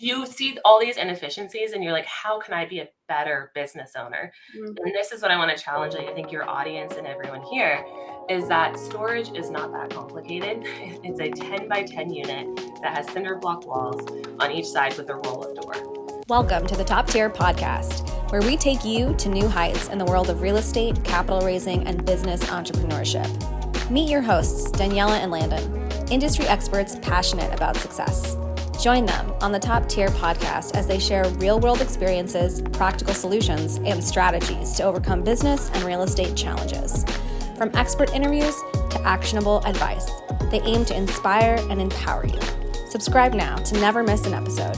you see all these inefficiencies and you're like, how can I be a better business owner? And this is what I want to challenge, I think, your audience and everyone here, is that storage is not that complicated. It's a 10 by 10 unit that has cinder block walls on each side with a roll-up door. Welcome to the Top Tier Podcast, where we take you to new heights in the world of real estate, capital raising, and business entrepreneurship. Meet your hosts, Daniela and Landon, industry experts passionate about success. Join them on the Top Tier Podcast as they share real-world experiences, practical solutions, and strategies to overcome business and real estate challenges. From expert interviews to actionable advice, they aim to inspire and empower you. Subscribe now to never miss an episode.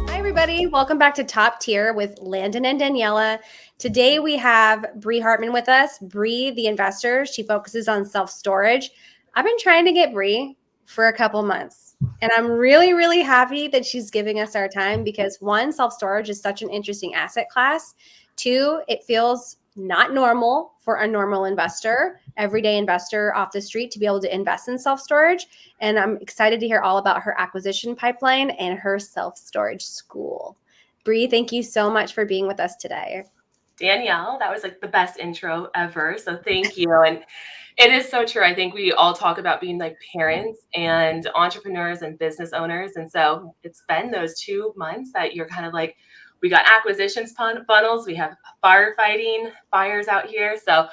Hi, everybody. Welcome back to Top Tier with Landon and Daniela. Today, we have Bree Hartman with us. Bree, the investor, she focuses on self-storage. I've been trying to get Bree for a couple months, and I'm really, really happy that she's giving us our time because one, self-storage is such an interesting asset class. Two, it feels not normal for a normal investor, everyday investor off the street to be able to invest in self-storage. And I'm excited to hear all about her acquisition pipeline and her self-storage school. Bree, thank you so much for being with us today. Danielle, that was like the best intro ever. So thank you. And it is so true. I think we all talk about being like parents and entrepreneurs and business owners. And so it's been those 2 months that you're kind of like, we got acquisitions funnels, we have firefighting fires out here. So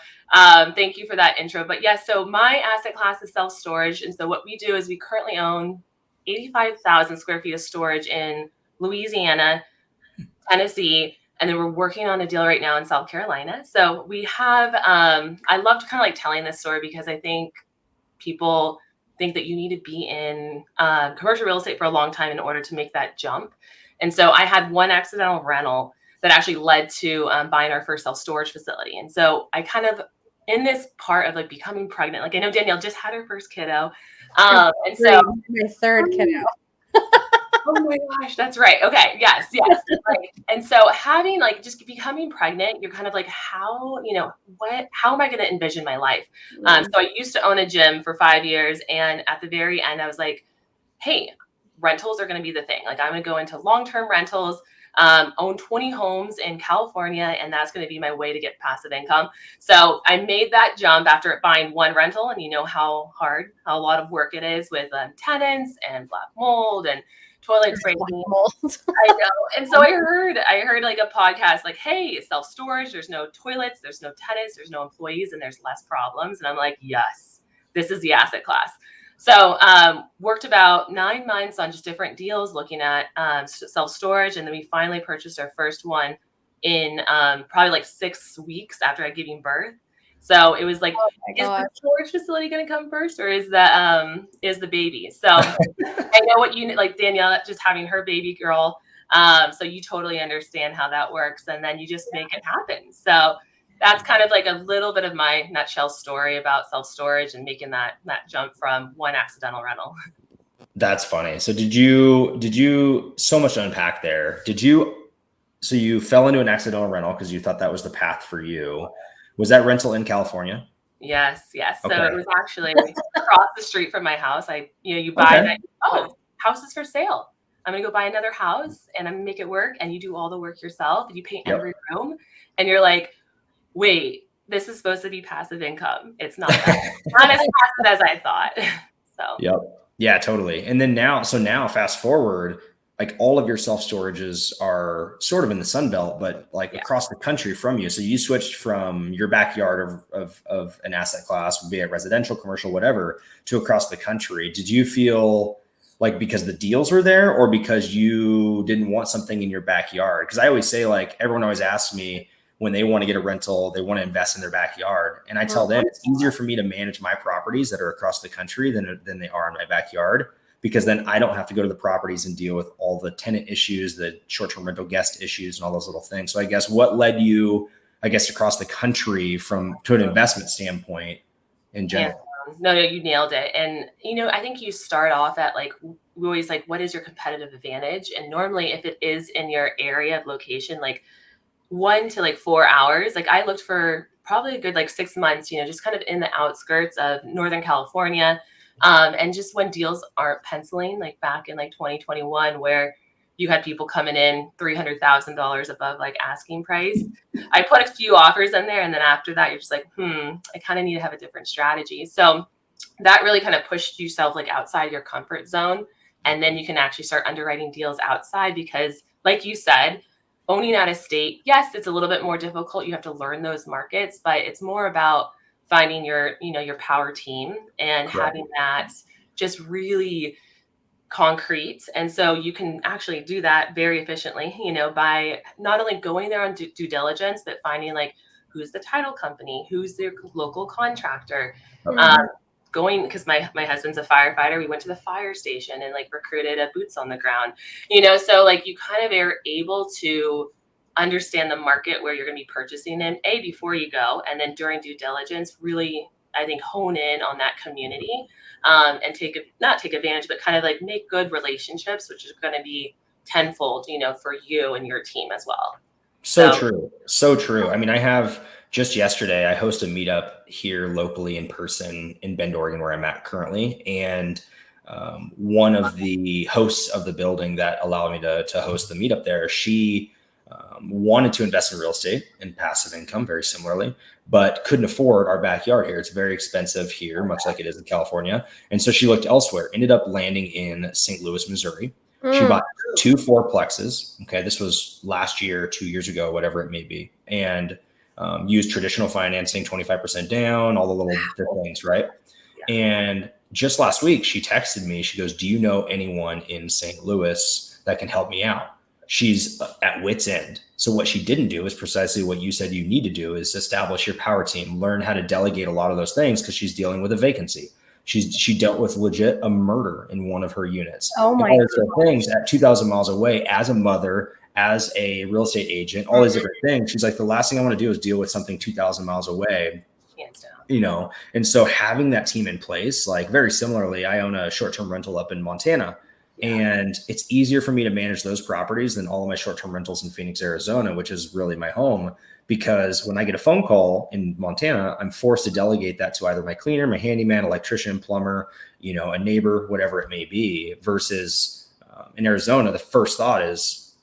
thank you for that intro. But yes, so my asset class is self-storage. And so what we do is we currently own 85,000 square feet of storage in Louisiana, Tennessee, and then we're working on a deal right now in South Carolina. So we have, I love to kind of like telling this story because I think people think that you need to be in commercial real estate for a long time in order to make that jump. And so I had one accidental rental that actually led to buying our first self-storage facility. And so I kind of, in this part of like becoming pregnant, like I know Danielle just had her first kiddo. And so my third kiddo. Oh my gosh, that's right. Okay. Yes. Right. And so having like just becoming pregnant, you're kind of like, how am I going to envision my life? So I used to own a gym for 5 years. And at the very end, I was like, hey, rentals are going to be the thing. Like I'm going to go into long-term rentals, own 20 homes in California, and that's going to be my way to get passive income. So I made that jump after buying one rental. And you know how a lot of work it is with tenants and black mold and toilets breaking. I know. And so I heard like a podcast like, hey, self-storage, there's no toilets, there's no tenants, there's no employees, and there's less problems. And I'm like, yes, this is the asset class. So worked about 9 months on just different deals looking at self-storage. And then we finally purchased our first one in probably like 6 weeks after I giving birth. So it was like, is the storage facility going to come first, or is the baby? So I know what you like, Danielle, just having her baby girl. So you totally understand how that works, and then you just make it happen. So that's kind of like a little bit of my nutshell story about self-storage and making that jump from one accidental rental. That's funny. So did you so much to unpack there? So you fell into an accidental rental because you thought that was the path for you. Was that rental in California? Yes. Okay. So it was actually across the street from my house. You buy that. Oh, house is for sale. I'm going to go buy another house and I'm going to make it work. And you do all the work yourself and you paint every room. And you're like, wait, this is supposed to be passive income. It's not that. Not as passive as I thought. So. Yep. Yeah, totally. And then now fast forward, like all of your self-storages are sort of in the Sun Belt, but like across the country from you. So you switched from your backyard of an asset class, be it residential, commercial, whatever, to across the country. Did you feel like because the deals were there or because you didn't want something in your backyard? Because I always say, like, everyone always asks me when they want to get a rental, they want to invest in their backyard. And I tell them it's easier for me to manage my properties that are across the country than they are in my backyard, because then I don't have to go to the properties and deal with all the tenant issues, the short-term rental guest issues, and all those little things. So I guess what led you, across the country to an investment standpoint in general? Yeah. No, you nailed it. And, I think you start off at like, we always like, what is your competitive advantage? And normally if it is in your area of location, like 1 to like 4 hours, like I looked for probably a good like 6 months, just kind of in the outskirts of Northern California. And just when deals aren't penciling, like back in like 2021, where you had people coming in $300,000 above like asking price. I put a few offers in there, and then after that, you're just like, I kind of need to have a different strategy. So that really kind of pushed yourself like outside your comfort zone. And then you can actually start underwriting deals outside because, like you said, owning out of state, yes, it's a little bit more difficult. You have to learn those markets, but it's more about finding your, your power team and having that just really concrete. And so you can actually do that very efficiently, by not only going there on due diligence, but finding like who's the title company, who's their local contractor, going, because my husband's a firefighter. We went to the fire station and like recruited a boots on the ground, so like you kind of are able to understand the market where you're going to be purchasing in before you go. And then during due diligence, really, I think, hone in on that community, and not take advantage, but kind of like make good relationships, which is going to be tenfold, for you and your team as well. So true. So true. I mean, just yesterday, I host a meetup here locally in person in Bend, Oregon, where I'm at currently. And one of the hosts of the building that allowed me to host the meetup there, she wanted to invest in real estate and passive income very similarly, but couldn't afford our backyard here. It's very expensive here, much like it is in California. And so she looked elsewhere, ended up landing in St. Louis, Missouri. She bought 2 fourplexes. Okay. This was last year, 2 years ago, whatever it may be. And used traditional financing, 25% down, all the little things. Right. Yeah. And just last week, she texted me. She goes, "Do you know anyone in St. Louis that can help me out?" She's at wit's end. So what she didn't do is precisely what you said you need to do, is establish your power team, learn how to delegate a lot of those things, because she's dealing with a vacancy. She dealt with legit a murder in one of her units. Oh my God. Things at 2,000 miles away, as a mother, as a real estate agent, all these different things. She's like, the last thing I want to do is deal with something 2,000 miles away. And so having that team in place, like very similarly, I own a short-term rental up in Montana. And it's easier for me to manage those properties than all of my short-term rentals in Phoenix, Arizona, which is really my home, because when I get a phone call in Montana, I'm forced to delegate that to either my cleaner, my handyman, electrician, plumber, a neighbor, whatever it may be, versus in Arizona, the first thought is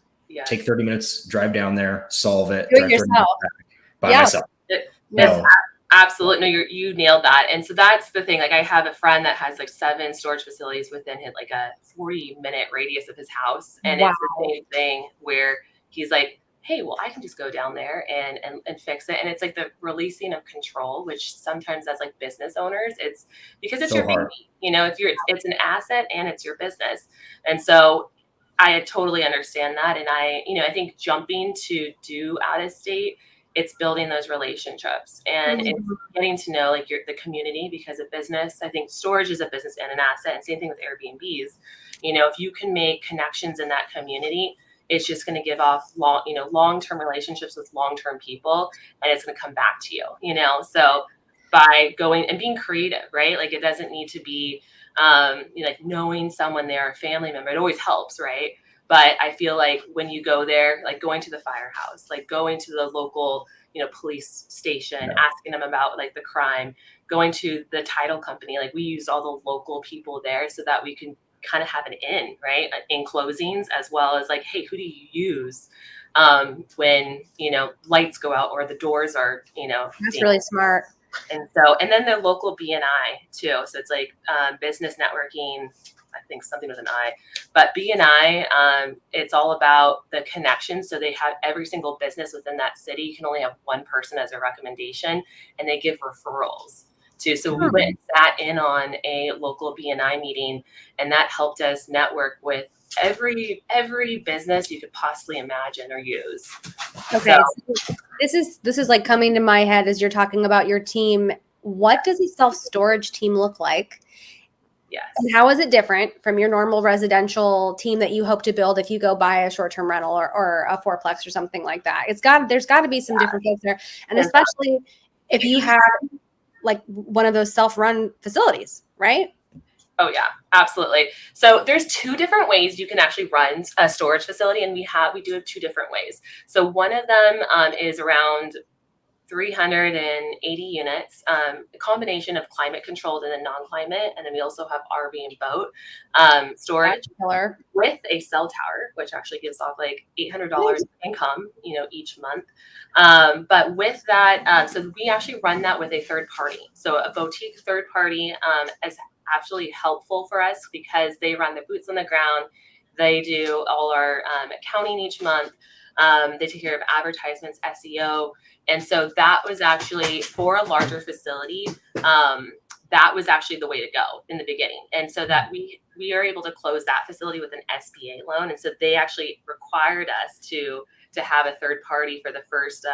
take 30 minutes, drive down there, solve it. Do it yourself. By myself. Absolutely. No, you nailed that. And so that's the thing. Like, I have a friend that has like 7 storage facilities within like a 40-minute radius of his house. And it's the same thing where he's like, hey, well, I can just go down there and fix it. And it's like the releasing of control, which sometimes as like business owners, it's because it's so your baby, it's an asset and it's your business. And so I totally understand that. And I think jumping to do out of state, it's building those relationships and it's getting to know like the community, because a business, I think storage is a business and an asset, and same thing with Airbnbs. If you can make connections in that community, it's just going to give off long-term relationships with long-term people, and it's going to come back to you, so by going and being creative, right? Like, it doesn't need to be, like knowing someone there, a family member, it always helps. Right. But I feel like when you go there, like going to the firehouse, like going to the local, police station, asking them about like the crime, going to the title company, like we use all the local people there so that we can kind of have an in, right, in closings, as well as like, hey, who do you use when, lights go out or the doors are, That's really smart. And then the local BNI too. So it's like business networking, I think something with an I, but BNI, it's all about the connection. So they have every single business within that city. You can only have one person as a recommendation, and they give referrals too. So we went and sat in on a local BNI meeting, and that helped us network with every business you could possibly imagine or use. Okay. So this is like coming to my head as you're talking about your team. What does a self-storage team look like? Yes. And how is it different from your normal residential team that you hope to build if you go buy a short-term rental or a fourplex or something like that? There's got to be some different folks there. And especially if you have like one of those self-run facilities, right? Oh yeah, absolutely. So there's 2 different ways you can actually run a storage facility, and we do it 2 different ways. So one of them is around 380 units, a combination of climate controlled and then non-climate. And then we also have RV and boat storage with a cell tower, which actually gives off like $800 income, each month. But with that, so we actually run that with a third party. So a boutique third party is absolutely helpful for us because they run the boots on the ground. They do all our accounting each month. They take care of advertisements, SEO. And so that was actually for a larger facility. That was actually the way to go in the beginning. And so that we are able to close that facility with an SBA loan. And so they actually required us to have a third party for the first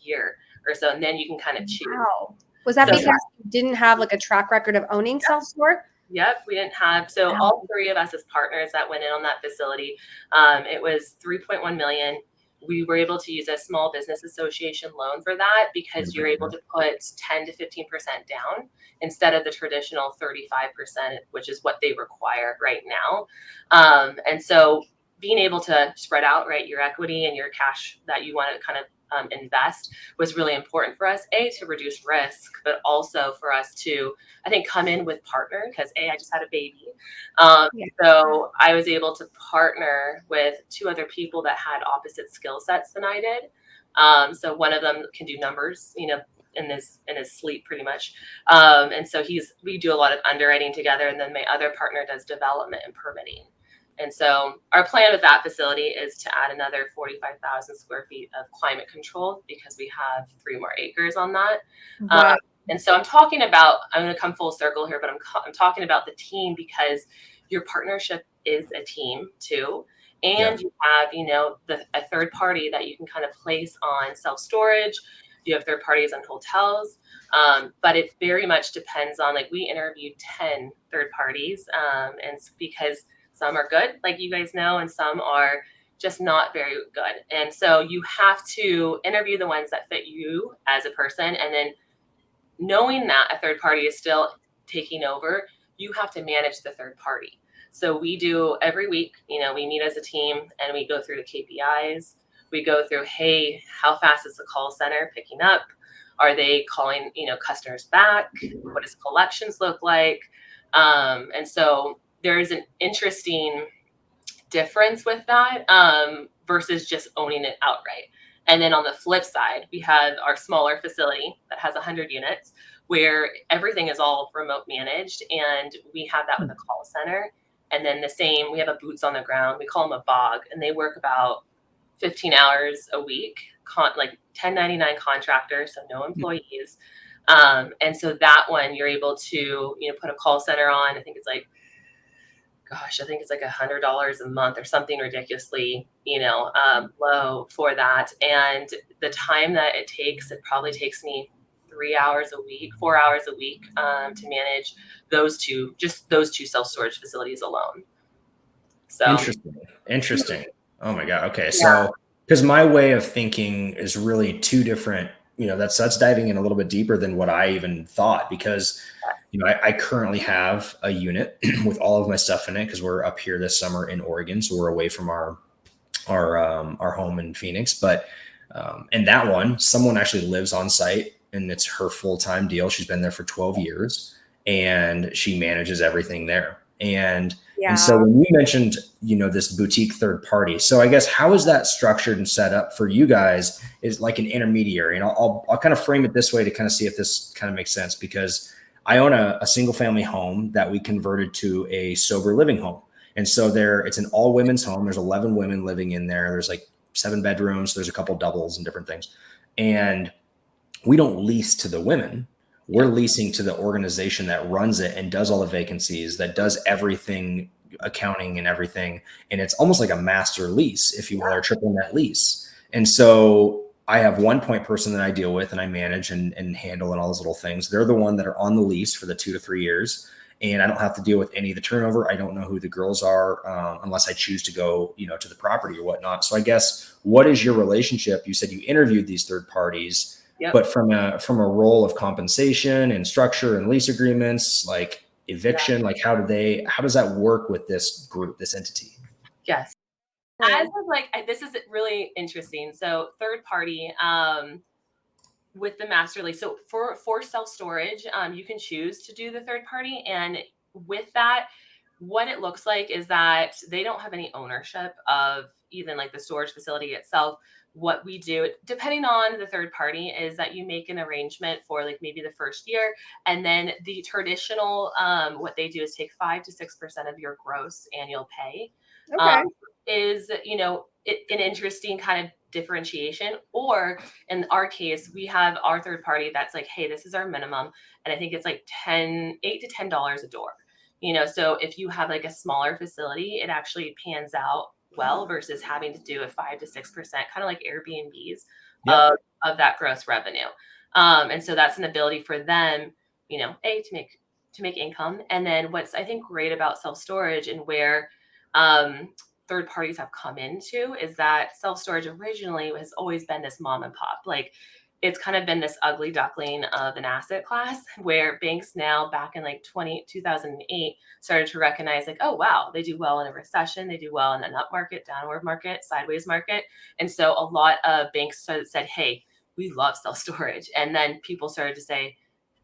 year or so. And then you can kind of choose. Wow. Was that because you didn't have like a track record of owning self-storage? Yep, we didn't have. So all three of us as partners that went in on that facility, it was $3.1 million. We were able to use a small business association loan for that because you're able to put 10 to 15% down instead of the traditional 35%, which is what they require right now. And so being able to spread out, right, your equity and your cash that you want to kind of invest was really important for us, to reduce risk, but also for us to, I think, come in with partner because I just had a baby. So I was able to partner with two other people that had opposite skill sets than I did. So one of them can do numbers, in his sleep pretty much. And so we do a lot of underwriting together. And then my other partner does development and permitting. And so our plan with that facility is to add another 45,000 square feet of climate control because we have 3 more acres on that. Wow. And so I'm going to come full circle here, but I'm talking about the team because your partnership is a team too. And you have, a third party that you can kind of place on self-storage. You have third parties on hotels. But it very much depends on, like, we interviewed 10 third parties. And because some are good, like you guys know, and some are just not very good. And so you have to interview the ones that fit you as a person. And then knowing that a third party is still taking over, you have to manage the third party. So we do every week, we meet as a team and we go through the KPIs. We go through, hey, how fast is the call center picking up? Are they calling, customers back? What does collections look like? And so there is an interesting difference with that versus just owning it outright. And then on the flip side, we have our smaller facility that has 100 units where everything is all remote managed. And we have that with a call center. And then we have a boots on the ground. We call them a BOG, and they work about 15 hours a week, like 1099 contractor, so no employees. And so that one, you're able to, put a call center on. I think it's like $100 a month or something ridiculously, low for that. And the time that it probably takes me 3 hours a week, 4 hours a week to manage those two self-storage facilities alone. So interesting. Oh my God. Okay. So, because my way of thinking is really two different, that's diving in a little bit deeper than what I even thought, because I currently have a unit with all of my stuff in it because we're up here this summer in Oregon. So we're away from our home in Phoenix, but, and that one, someone actually lives on site and it's her full-time deal. She's been there for 12 years and she manages everything there. And so when you mentioned, this boutique third party, so I guess how is that structured and set up for you guys is like an intermediary? And I'll kind of frame it this way to kind of see if this kind of makes sense, because I own a single family home that we converted to a sober living home. And so it's an all women's home. There's 11 women living in there. There's like 7 bedrooms. There's a couple doubles and different things. And we don't lease to the women. We're leasing to the organization that runs it and does all the vacancies, that does everything, accounting and everything. And it's almost like a master lease, if you will, or triple net lease. And so I have one point person that I deal with and I manage and handle and all those little things. They're the one that are on the lease for the 2 to 3 years. And I don't have to deal with any of the turnover. I don't know who the girls are unless I choose to go, to the property or whatnot. So I guess, what is your relationship? You said you interviewed these third parties. Yep. But from a role of compensation and structure and lease agreements, like eviction, like how does that work with this group, this entity? Yes. This is really interesting. So third party, with the master lease. So for self-storage, you can choose to do the third party. And with that, what it looks like is that they don't have any ownership of even like the storage facility itself. What we do, depending on the third party, is that you make an arrangement for like maybe the first year, and then the traditional, what they do is take 5 to 6% of your gross annual pay. Okay. Is an interesting kind of differentiation. Or in our case, we have our third party that's like, hey, this is our minimum, and I think it's like $8 to $10 a door. So if you have like a smaller facility, it actually pans out well versus having to do a 5 to 6%, kind of like Airbnbs Yep. of that gross revenue. And so that's an ability for them, to make income. And then what's I think great about self storage and where third parties have come into is that self storage originally has always been this mom and pop. Like it's kind of been this ugly duckling of an asset class where banks now back in like 2008 started to recognize like, oh, wow, they do well in a recession. They do well in an up market, downward market, sideways market. And so a lot of banks said, hey, we love self-storage. And then people started to say,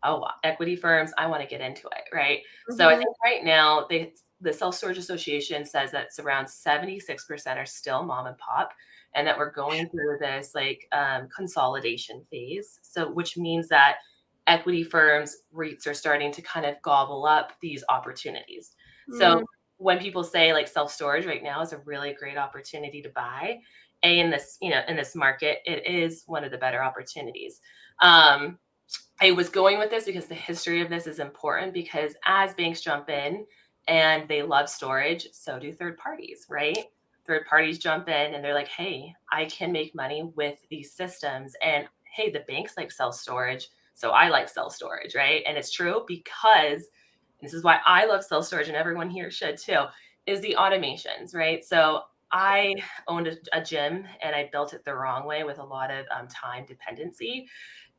oh, equity firms, I want to get into it. Right. Mm-hmm. So I think right now the Self-Storage Association says that it's around 76% are still mom and pop, and that we're going through this like consolidation phase. So, which means that equity firms, REITs are starting to kind of gobble up these opportunities. So when people say like self-storage right now is a really great opportunity to buy, in this market, it is one of the better opportunities. I was going with this because the history of this is important, because as banks jump in and they love storage, so do third parties, right? Third parties jump in and they're like, hey, I can make money with these systems. And hey, the banks like self-storage, so I like self-storage, right? And it's true because this is why I love self-storage, and everyone here should too, is the automations, right? So I owned a gym and I built it the wrong way with a lot of time dependency,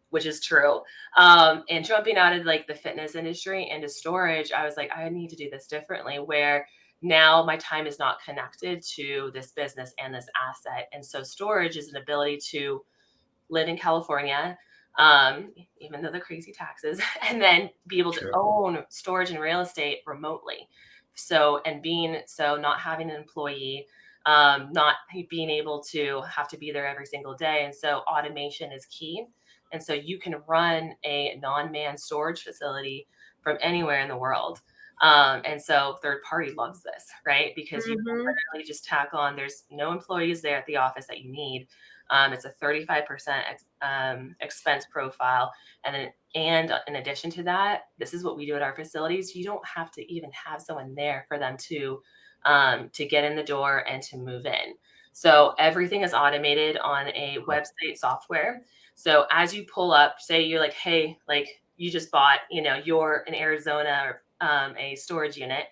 which is true. And jumping out of like the fitness industry into storage, I was like, I need to do this differently, where now my time is not connected to this business and this asset. And so storage is an ability to live in California, even though the crazy taxes, and then be able to own storage and real estate remotely. So, not having an employee, not being able to have to be there every single day. And so automation is key. And so you can run a non-manned storage facility from anywhere in the world. And so third party loves this, right? Because you can literally just tack on, there's no employees there at the office that you need. It's a 35% expense profile. And in addition to that, this is what we do at our facilities. You don't have to even have someone there for them to get in the door and to move in. So everything is automated on a website software. So as you pull up, say you're like, hey, like you just bought, you're in Arizona or a storage unit,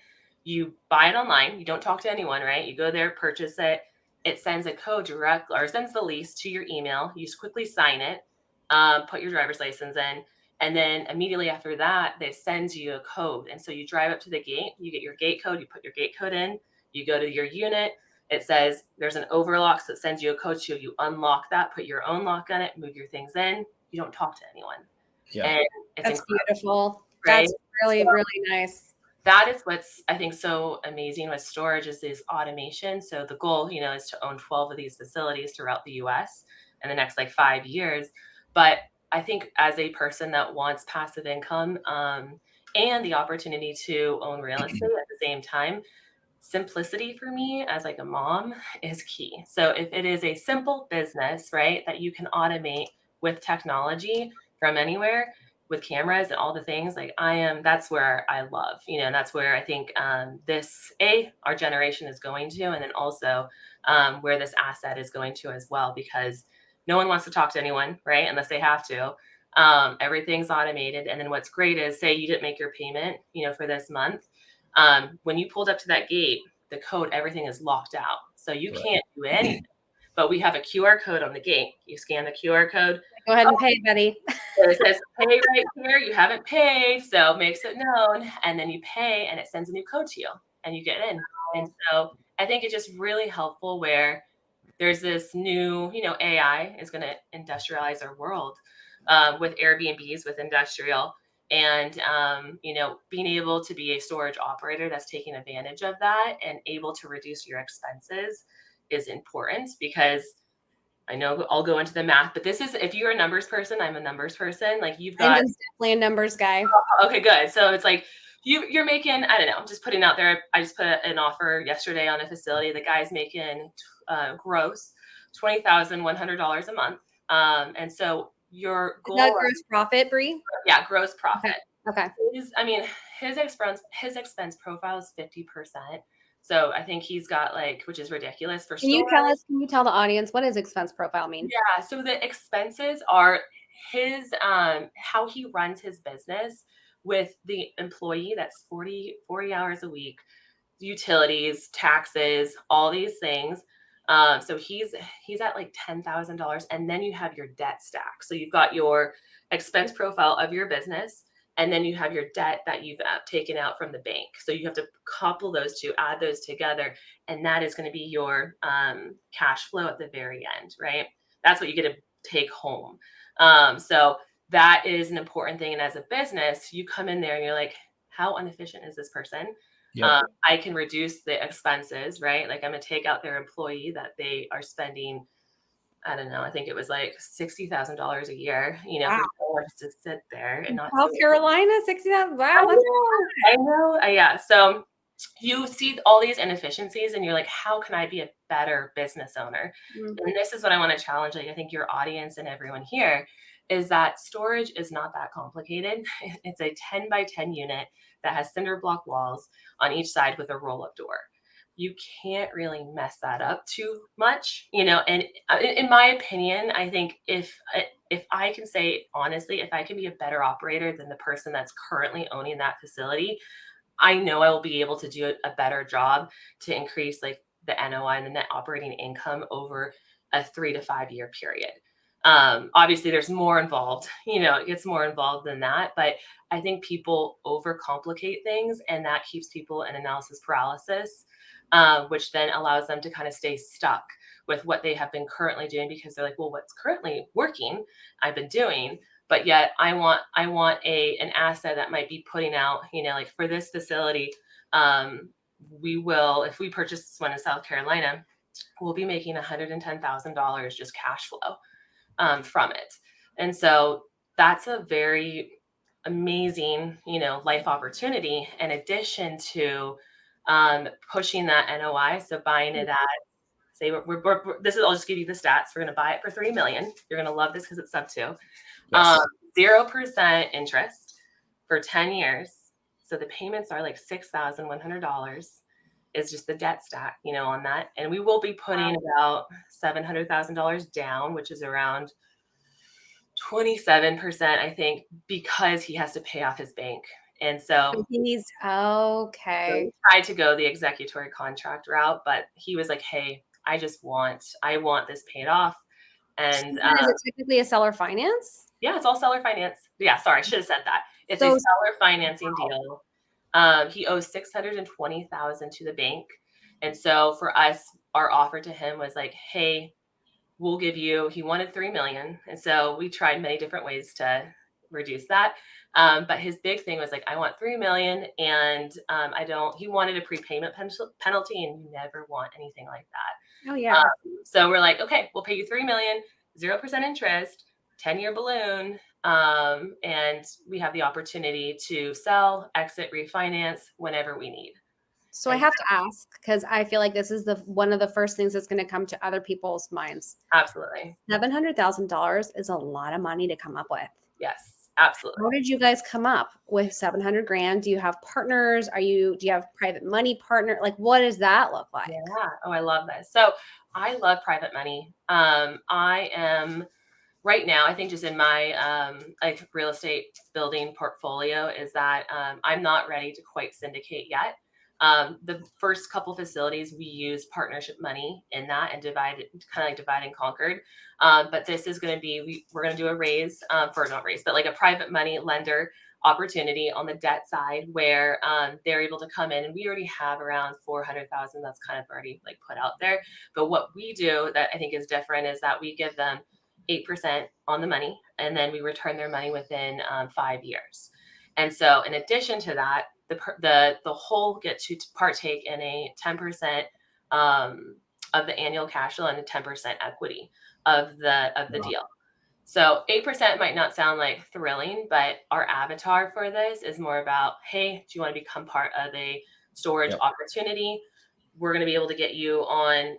you buy it online. You don't talk to anyone, right? You go there, purchase it. It sends a code direct, or sends the lease to your email. You just quickly sign it, put your driver's license in, and then immediately after that, they send you a code. And so you drive up to the gate, you get your gate code, you put your gate code in, you go to your unit. It says there's an overlock, so it sends you a code to you unlock that, put your own lock on it, move your things in. You don't talk to anyone. Yeah. And that's beautiful. Right? That's really, really nice. That is what's, I think, so amazing with storage is these automation. So the goal, is to own 12 of these facilities throughout the US in the next 5 years. But I think as a person that wants passive income and the opportunity to own real estate at the same time, simplicity for me as a mom is key. So if it is a simple business, right, that you can automate with technology from anywhere, with cameras and all the things, that's where I love, and that's where I think our generation is going to, and then also where this asset is going to as well, because no one wants to talk to anyone, right, unless they have to. Everything's automated. And then what's great is, say you didn't make your payment, for this month. When you pulled up to that gate, the code, everything is locked out. So you can't do anything. But we have a QR code on the gate. You scan the QR code. Go ahead and pay, Betty. So it says pay right here. You haven't paid, so it makes it known. And then you pay, and it sends a new code to you, and you get in. And so I think it's just really helpful, where there's this new, AI is going to industrialize our world. with Airbnbs, with industrial. And, being able to be a storage operator that's taking advantage of that and able to reduce your expenses is important, because I know I'll go into the math, but this is, if you're a numbers person, I'm a numbers person. Like you've I'm got, definitely a numbers guy. okay, good. So it's like you're making, I don't know, I'm just putting out there. I just put an offer yesterday on a facility. The guy's making gross $20,100 a month. And so your Is that goal, gross profit, Bree? yeah, gross profit. Okay. His expense profile is 50%. So I think he's got like, which is ridiculous for Can you tell the audience, what does expense profile mean? Yeah. So the expenses are his, how he runs his business with the employee that's 40 hours a week, utilities, taxes, all these things. So he's at like $10,000, and then you have your debt stack. So you've got your expense profile of your business, and then you have your debt that you've taken out from the bank. So you have to couple those two, add those together, and that is going to be your cash flow at the very end, right? That's what you get to take home. So that is an important thing. And as a business, you come in there and you're like, how inefficient is this person? Yep. I can reduce the expenses, right? Like I'm going to take out their employee that they are spending, I don't know, I think it was like $60,000 a year, Wow. for someone just to sit there and not South do it. Carolina, 60,000. Wow, that's I know. Yeah. So you see all these inefficiencies and you're like, how can I be a better business owner? And this is what I want to challenge. Like, I think your audience and everyone here is that storage is not that complicated. It's a 10 by 10 unit that has cinder block walls on each side with a roll up door. You can't really mess that up too much, and in my opinion, I think if I can say honestly, if I can be a better operator than the person that's currently owning that facility, I know I will be able to do a better job to increase like the NOI and the net operating income over a 3 to 5 year period. Obviously there's more involved, it gets more involved than that, but I think people overcomplicate things, and that keeps people in analysis paralysis, which then allows them to kind of stay stuck with what they have been currently doing, because they're like, well, what's currently working, I've been doing. But yet I want an asset that might be putting out, like for this facility, we will, if we purchase this one in South Carolina, we'll be making $110,000 just cash flow from it. And so that's a very amazing, life opportunity, in addition to pushing that NOI. So buying it at, say, this is, I'll just give you the stats. We're going to buy it for $3 million. You're going to love this because it's sub 2. Yes. 0% interest for 10 years. So the payments are like $6,100 is just the debt stack, on that. And we will be putting about $700,000 down, which is around 27%, I think, because he has to pay off his bank. And so he's okay. we tried to go the executory contract route, but he was like, hey, I want this paid off. And is it technically a seller finance? Yeah, it's all seller finance. Yeah, sorry, I should have said that. It's a seller financing deal. He owes $620,000 to the bank. And so for us, our offer to him was like, hey, we'll give you, he wanted $3 million. And so we tried many different ways to reduce that. But his big thing was like, I want $3 million, and he wanted a prepayment penalty, and you never want anything like that. Oh yeah. So we're like, okay, we'll pay you $3 million, 0% interest, 10-year balloon. And we have the opportunity to sell, exit, refinance whenever we need. So I have to ask, because I feel like this is one of the first things that's going to come to other people's minds. Absolutely. $700,000 is a lot of money to come up with. Yes, absolutely. How did you guys come up with $700,000? Do you have partners? Do you have private money partner? Like, what does that look like? Yeah. Oh, I love this. So I love private money. I am right now, I think just in my like real estate building portfolio, is that I'm not ready to quite syndicate yet. The first couple facilities, we used partnership money in that and kind of like divide and conquered. But this is going to be, we're going to do a raise but like a private money lender opportunity on the debt side, where they're able to come in, and we already have around 400,000 that's kind of already like put out there. But what we do that I think is different is that we give them, 8% on the money, and then we return their money within 5 years. And so in addition to that, the whole get to partake in a 10% of the annual cash flow and a 10% equity of the deal. So 8% might not sound like thrilling, but our avatar for this is more about, hey, do you want to become part of a storage opportunity? We're going to be able to get you on,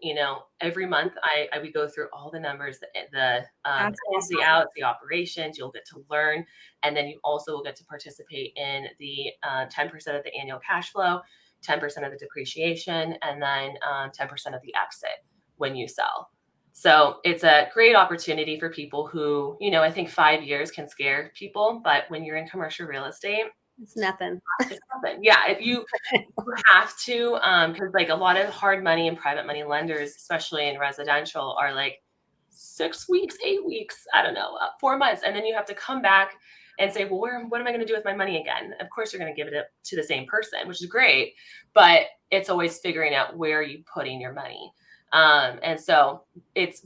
every month we go through all the numbers, the outs, the operations, you'll get to learn. And then you also will get to participate in the 10% of the annual cash flow, 10% of the depreciation, and then 10% of the exit when you sell. So it's a great opportunity for people who, I think 5 years can scare people, but when you're in commercial real estate, it's nothing. It's nothing. Yeah. If you have to, because like a lot of hard money and private money lenders, especially in residential, are like 6 weeks, 8 weeks, I don't know, 4 months. And then you have to come back and say, well, what am I going to do with my money again? Of course, you're going to give it to the same person, which is great, but it's always figuring out where are you putting your money. And so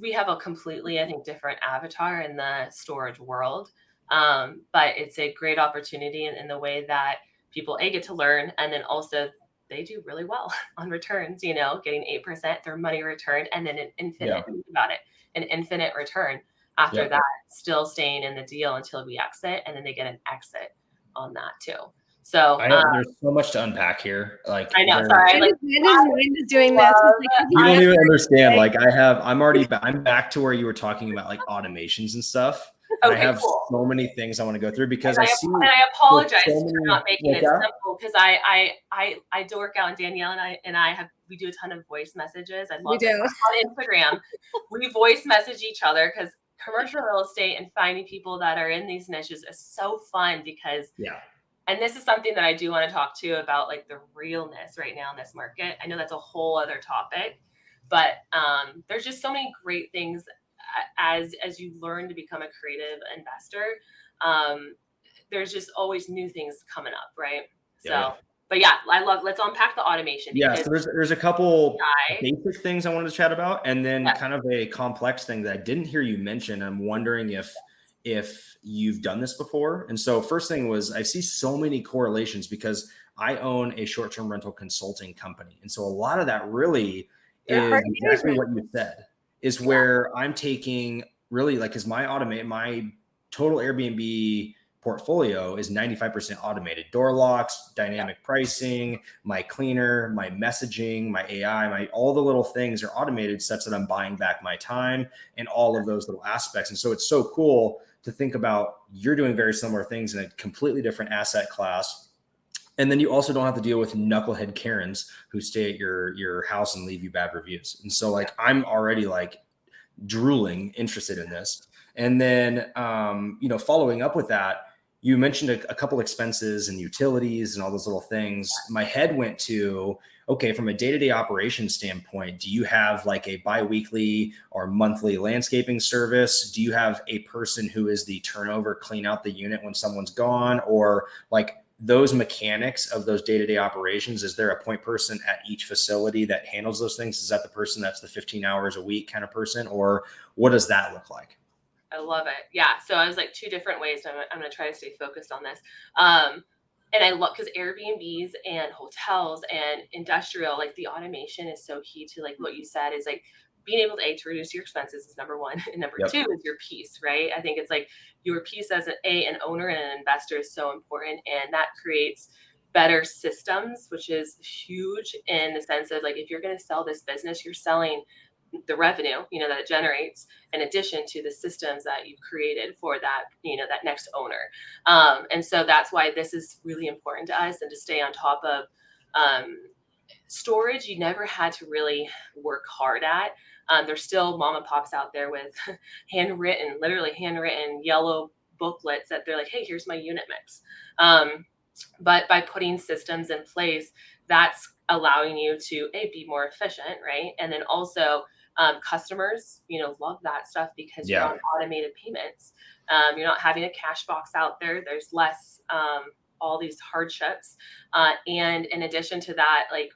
we have a completely, I think, different avatar in the storage world. But it's a great opportunity in the way that people get to learn, and then also they do really well on returns, getting 8% their money returned, and then an infinite, think about it, an infinite return after that, still staying in the deal until we exit, and then they get an exit on that too. So there's so much to unpack here. Like I know, sorry, mind is doing this. You don't even understand. Like I'm back to where you were talking about like automations and stuff. And I have so many things I want to go through because I apologize for not making it simple, because I do work out, and Danielle and I we do a ton of voice messages. I love it on Instagram. We voice message each other because commercial real estate and finding people that are in these niches is so fun because and this is something that I do want to talk to you about, like the realness right now in this market. I know that's a whole other topic, but there's just so many great things as you learn to become a creative investor. There's just always new things coming up, right? But let's unpack the automation. So there's a couple basic things I wanted to chat about, and then kind of a complex thing that I didn't hear you mention. I'm wondering if you've done this before. And so first thing was, I see so many correlations because I own a short-term rental consulting company. And so a lot of that really is exactly what you said, is where I'm taking really like, cause my total Airbnb portfolio is 95% automated. Door locks, dynamic pricing, my cleaner, my messaging, my AI, all the little things are automated such that I'm buying back my time and all of those little aspects. And so it's so cool to think about, you're doing very similar things in a completely different asset class. And then you also don't have to deal with knucklehead Karens who stay at your house and leave you bad reviews. And so like, I'm already like drooling interested in this. And then, following up with that, you mentioned a couple expenses and utilities and all those little things. My head went to, okay, from a day-to-day operations standpoint, do you have like a biweekly or monthly landscaping service? Do you have a person who is the turnover, clean out the unit when someone's gone? Or like those mechanics of those day-to-day operations, is there a point person at each facility that handles those things? Is that the person that's the 15 hours a week kind of person? Or what does that look like? I love it. Yeah. So I was like two different ways. So I'm going to try to stay focused on this. And I love, because Airbnbs and hotels and industrial, like the automation is so key to like what you said, is like being able to reduce your expenses is number one. And number two is your peace, right? I think it's like your peace as an owner and an investor is so important. And that creates better systems, which is huge in the sense of like, if you're going to sell this business, you're selling the revenue, that it generates, in addition to the systems that you've created for that, that next owner. And so that's why this is really important to us, and to stay on top of storage. You never had to really work hard at. There's still mom and pops out there with literally handwritten yellow booklets that they're like, hey, here's my unit mix. But by putting systems in place, that's allowing you to be more efficient, right? And then also customers, love that stuff because you're on automated payments. You're not having a cash box out there. There's less all these hardships. And in addition to that, like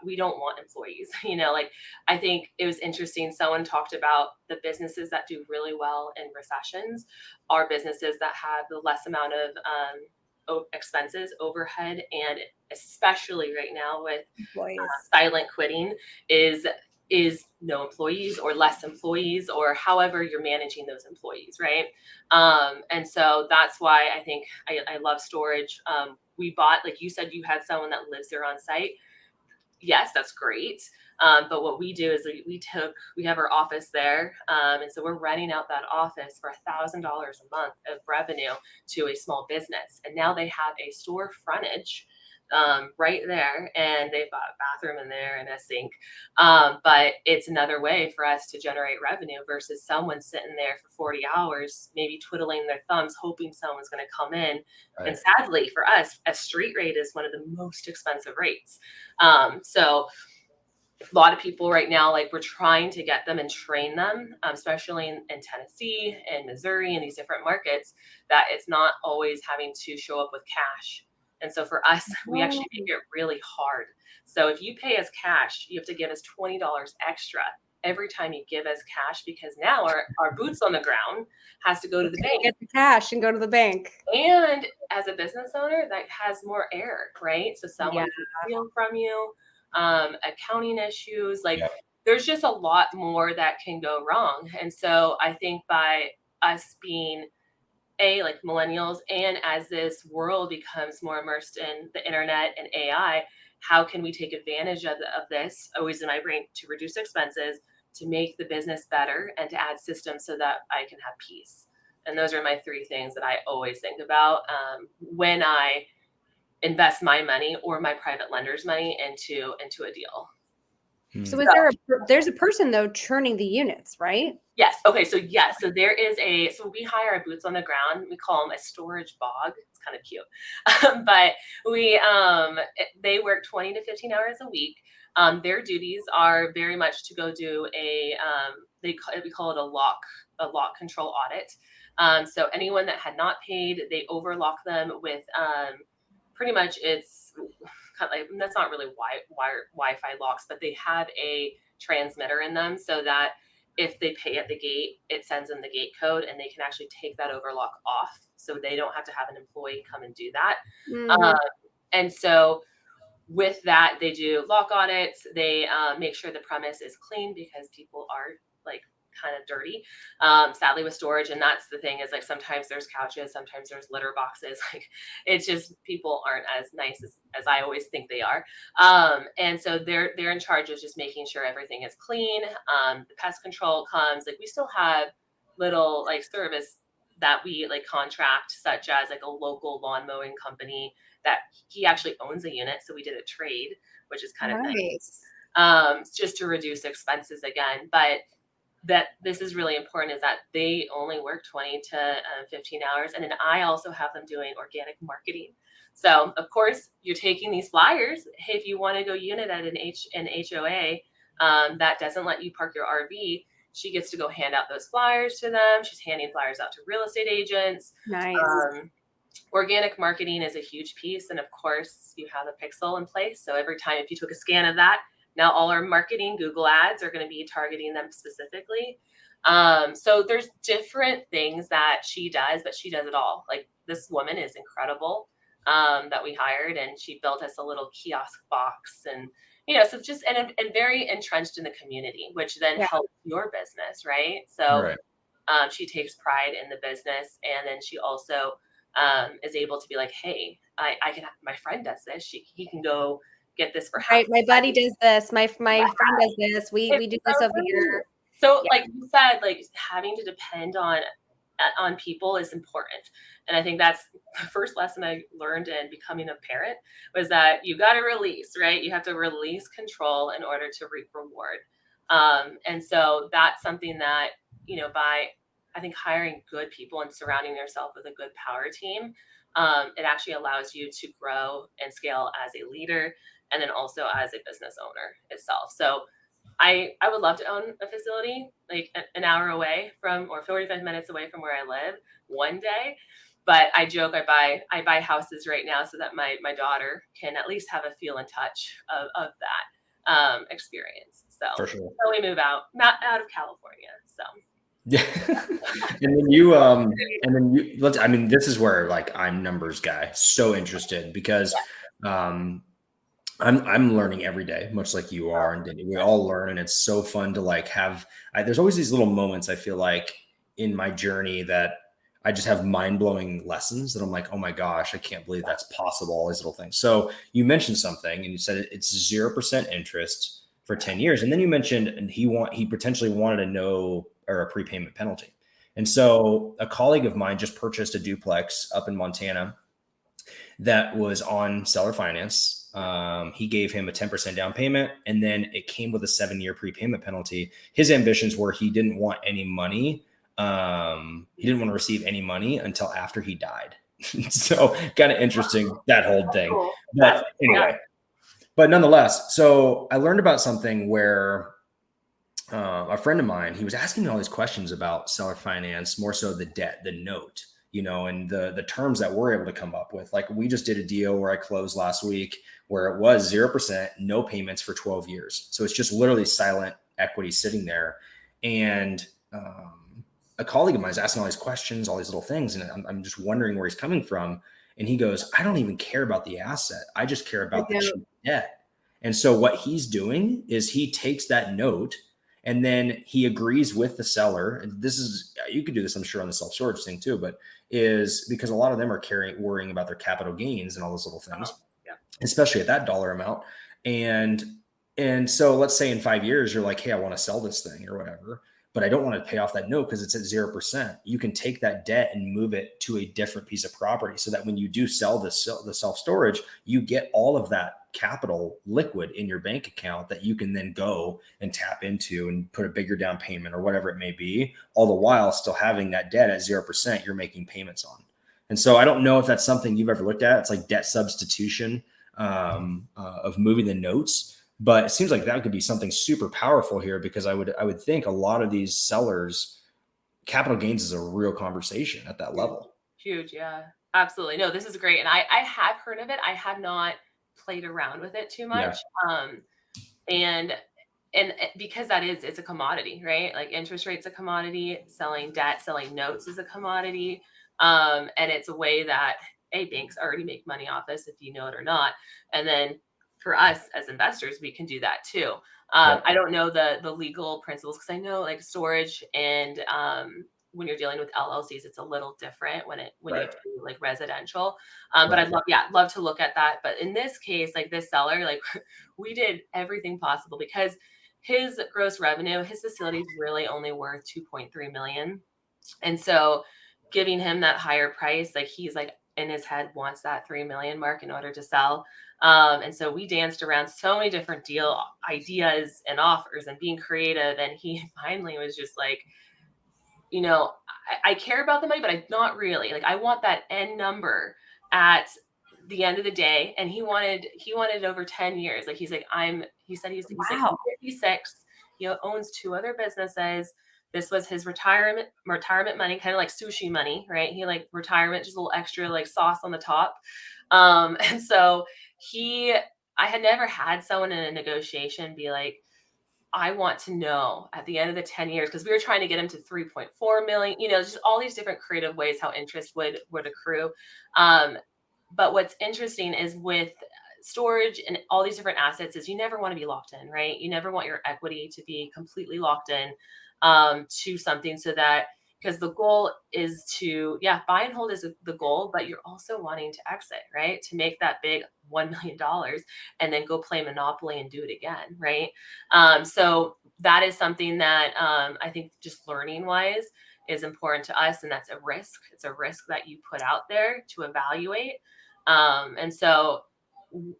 we don't want employees. Like I think it was interesting. Someone talked about the businesses that do really well in recessions are businesses that have the less amount of expenses, overhead, and especially right now with Employees. silent quitting is no employees or less employees, or however you're managing those employees, right? And so that's why I think I love storage. We bought, like you said, you had someone that lives there on site. Yes, that's great. But what we do is we have our office there. And so we're renting out that office for $1,000 a month of revenue to a small business. And now they have a store frontage right there, and they've got a bathroom in there and a sink. But it's another way for us to generate revenue versus someone sitting there for 40 hours, maybe twiddling their thumbs, hoping someone's going to come in. Right. And sadly for us, a street rate is one of the most expensive rates. So a lot of people right now, like we're trying to get them and train them, especially in Tennessee and Missouri and these different markets, that it's not always having to show up with cash. And so for us, we actually make it really hard. So if you pay us cash, you have to give us $20 extra every time you give us cash, because now our boots on the ground has to go to the bank. Get the cash and go to the bank. And as a business owner, that has more error, right? So someone can steal from you, accounting issues, like there's just a lot more that can go wrong. And so I think by us being like millennials, and as this world becomes more immersed in the internet and AI, how can we take advantage of this, always in my brain, to reduce expenses, to make the business better, and to add systems so that I can have peace. And those are my three things that I always think about when I invest my money or my private lender's money into a deal. So there's a person though churning the units, right? Yes. Okay. So yes. So there is so we hire our boots on the ground. We call them a storage bog. It's kind of cute. But they work 20 to 15 hours a week. Their duties are very much to go do we call it a lock control audit. So anyone that had not paid, they overlock them with pretty much it's kind of like, that's not really Wi-Fi locks, but they have a transmitter in them so that if they pay at the gate, it sends them the gate code, and they can actually take that overlock off, so they don't have to have an employee come and do that. Mm-hmm. And so with that, they do lock audits. They make sure the premise is clean, because people are like kind of dirty, sadly, with storage. And that's the thing, is like sometimes there's couches, sometimes there's litter boxes. Like it's just, people aren't as nice as I always think they are. And so they're in charge of just making sure everything is clean. The pest control comes, like we still have little like service that we like contract, such as like a local lawn mowing company that he actually owns a unit. So we did a trade, which is kind of nice, just to reduce expenses again. But that this is really important, is that they only work 20 to 15 hours. And then I also have them doing organic marketing. So of course you're taking these flyers. Hey, if you want to go unit at an HOA that doesn't let you park your RV, she gets to go hand out those flyers to them. She's handing flyers out to real estate agents. Nice. Organic marketing is a huge piece. And of course you have a pixel in place. So every time, if you took a scan of that, now all our marketing, Google ads are going to be targeting them specifically. So there's different things that she does, but she does it all. Like this woman is incredible that we hired, and she built us a little kiosk box, and so just and very entrenched in the community, which then helps your business, right? So she takes pride in the business, and then she also is able to be like, hey, I can. My friend does this. He can go get this for half. My buddy does this. My friend does this. We do this over here. So like you said, like having to depend on people is important. And I think that's the first lesson I learned in becoming a parent, was that you got to release, right? You have to release control in order to reap reward. And so that's something that, by, I think, hiring good people and surrounding yourself with a good power team, it actually allows you to grow and scale as a leader, and then also as a business owner itself. So I would love to own a facility like an hour away from, or 45 minutes away from where I live one day. But I joke, I buy houses right now so that my daughter can at least have a feel and touch of that. experience. So, For sure. so we move out, not out of California. So. Yeah. I mean, this is where like I'm numbers guy, so interested because I'm learning every day, much like you are, and we all learn, and it's so fun to like have. There's always these little moments I feel like in my journey that I just have mind blowing lessons that I'm like, oh my gosh, I can't believe that's possible. All these little things. So you mentioned something, and you said it's 0% interest for 10 years, and then you mentioned and he potentially wanted to know or a prepayment penalty, and so a colleague of mine just purchased a duplex up in Montana that was on seller finance. He gave him a 10% down payment, and then it came with a 7-year prepayment penalty. His ambitions were he didn't want any money. He didn't want to receive any money until after he died. So kind of interesting, that whole thing. But anyway, but nonetheless, so I learned about something where a friend of mine, he was asking me all these questions about seller finance, more so the debt, the note, and the terms that we're able to come up with. Like we just did a deal where I closed last week where it was 0%, no payments for 12 years. So it's just literally silent equity sitting there. And a colleague of mine is asking all these questions, all these little things. And I'm just wondering where he's coming from. And he goes, I don't even care about the asset. I just care about the cheap debt. And so what he's doing is he takes that note and then he agrees with the seller. And this is, you could do this, I'm sure, on the self-storage thing too, but is because a lot of them are worrying about their capital gains and all those little things, especially at that dollar amount. And so let's say in 5 years, you're like, hey, I want to sell this thing or whatever, but I don't want to pay off that note because it's at 0%. You can take that debt and move it to a different piece of property so that when you do sell the self-storage, you get all of that capital liquid in your bank account that you can then go and tap into and put a bigger down payment or whatever it may be, all the while still having that debt at 0% you're making payments on. And so I don't know if that's something you've ever looked at. It's like debt substitution of moving the notes. But it seems like that could be something super powerful here because I would think a lot of these sellers, capital gains is a real conversation at that level. Huge. Yeah, absolutely. No, this is great. And I have heard of it. I have not played around with it too much. And because it's a commodity, right? Like interest rate's a commodity, selling debt, selling notes is a commodity. And it's a way that banks already make money off this, if you know it or not. And then for us as investors, we can do that too. I don't know the legal principles because I know like storage and when you're dealing with LLCs, it's a little different when you do like residential. But I'd love to look at that. But in this case, like this seller, like we did everything possible because his gross revenue, his facility is really only worth 2.3 million. And so giving him that higher price, like he's like in his head wants that 3 million mark in order to sell. And so we danced around so many different deal ideas and offers and being creative. And he finally was just like, I care about the money, but I'm not really. Like I want that end number at the end of the day. And he wanted over 10 years. Like he's like, he's like 56. He owns 2 other businesses. This was his retirement money, kind of like sushi money, right? He like retirement, just a little extra like sauce on the top. And so I had never had someone in a negotiation be like, I want to know at the end of the 10 years, because we were trying to get him to 3.4 million, just all these different creative ways how interest would accrue. But what's interesting is with storage and all these different assets is you never want to be locked in, right? You never want your equity to be completely locked in to something so that, because the goal is to, buy and hold is the goal, but you're also wanting to exit, right? To make that big $1 million and then go play Monopoly and do it again, right? So that is something that I think just learning wise is important to us. And that's a risk. It's a risk that you put out there to evaluate. And so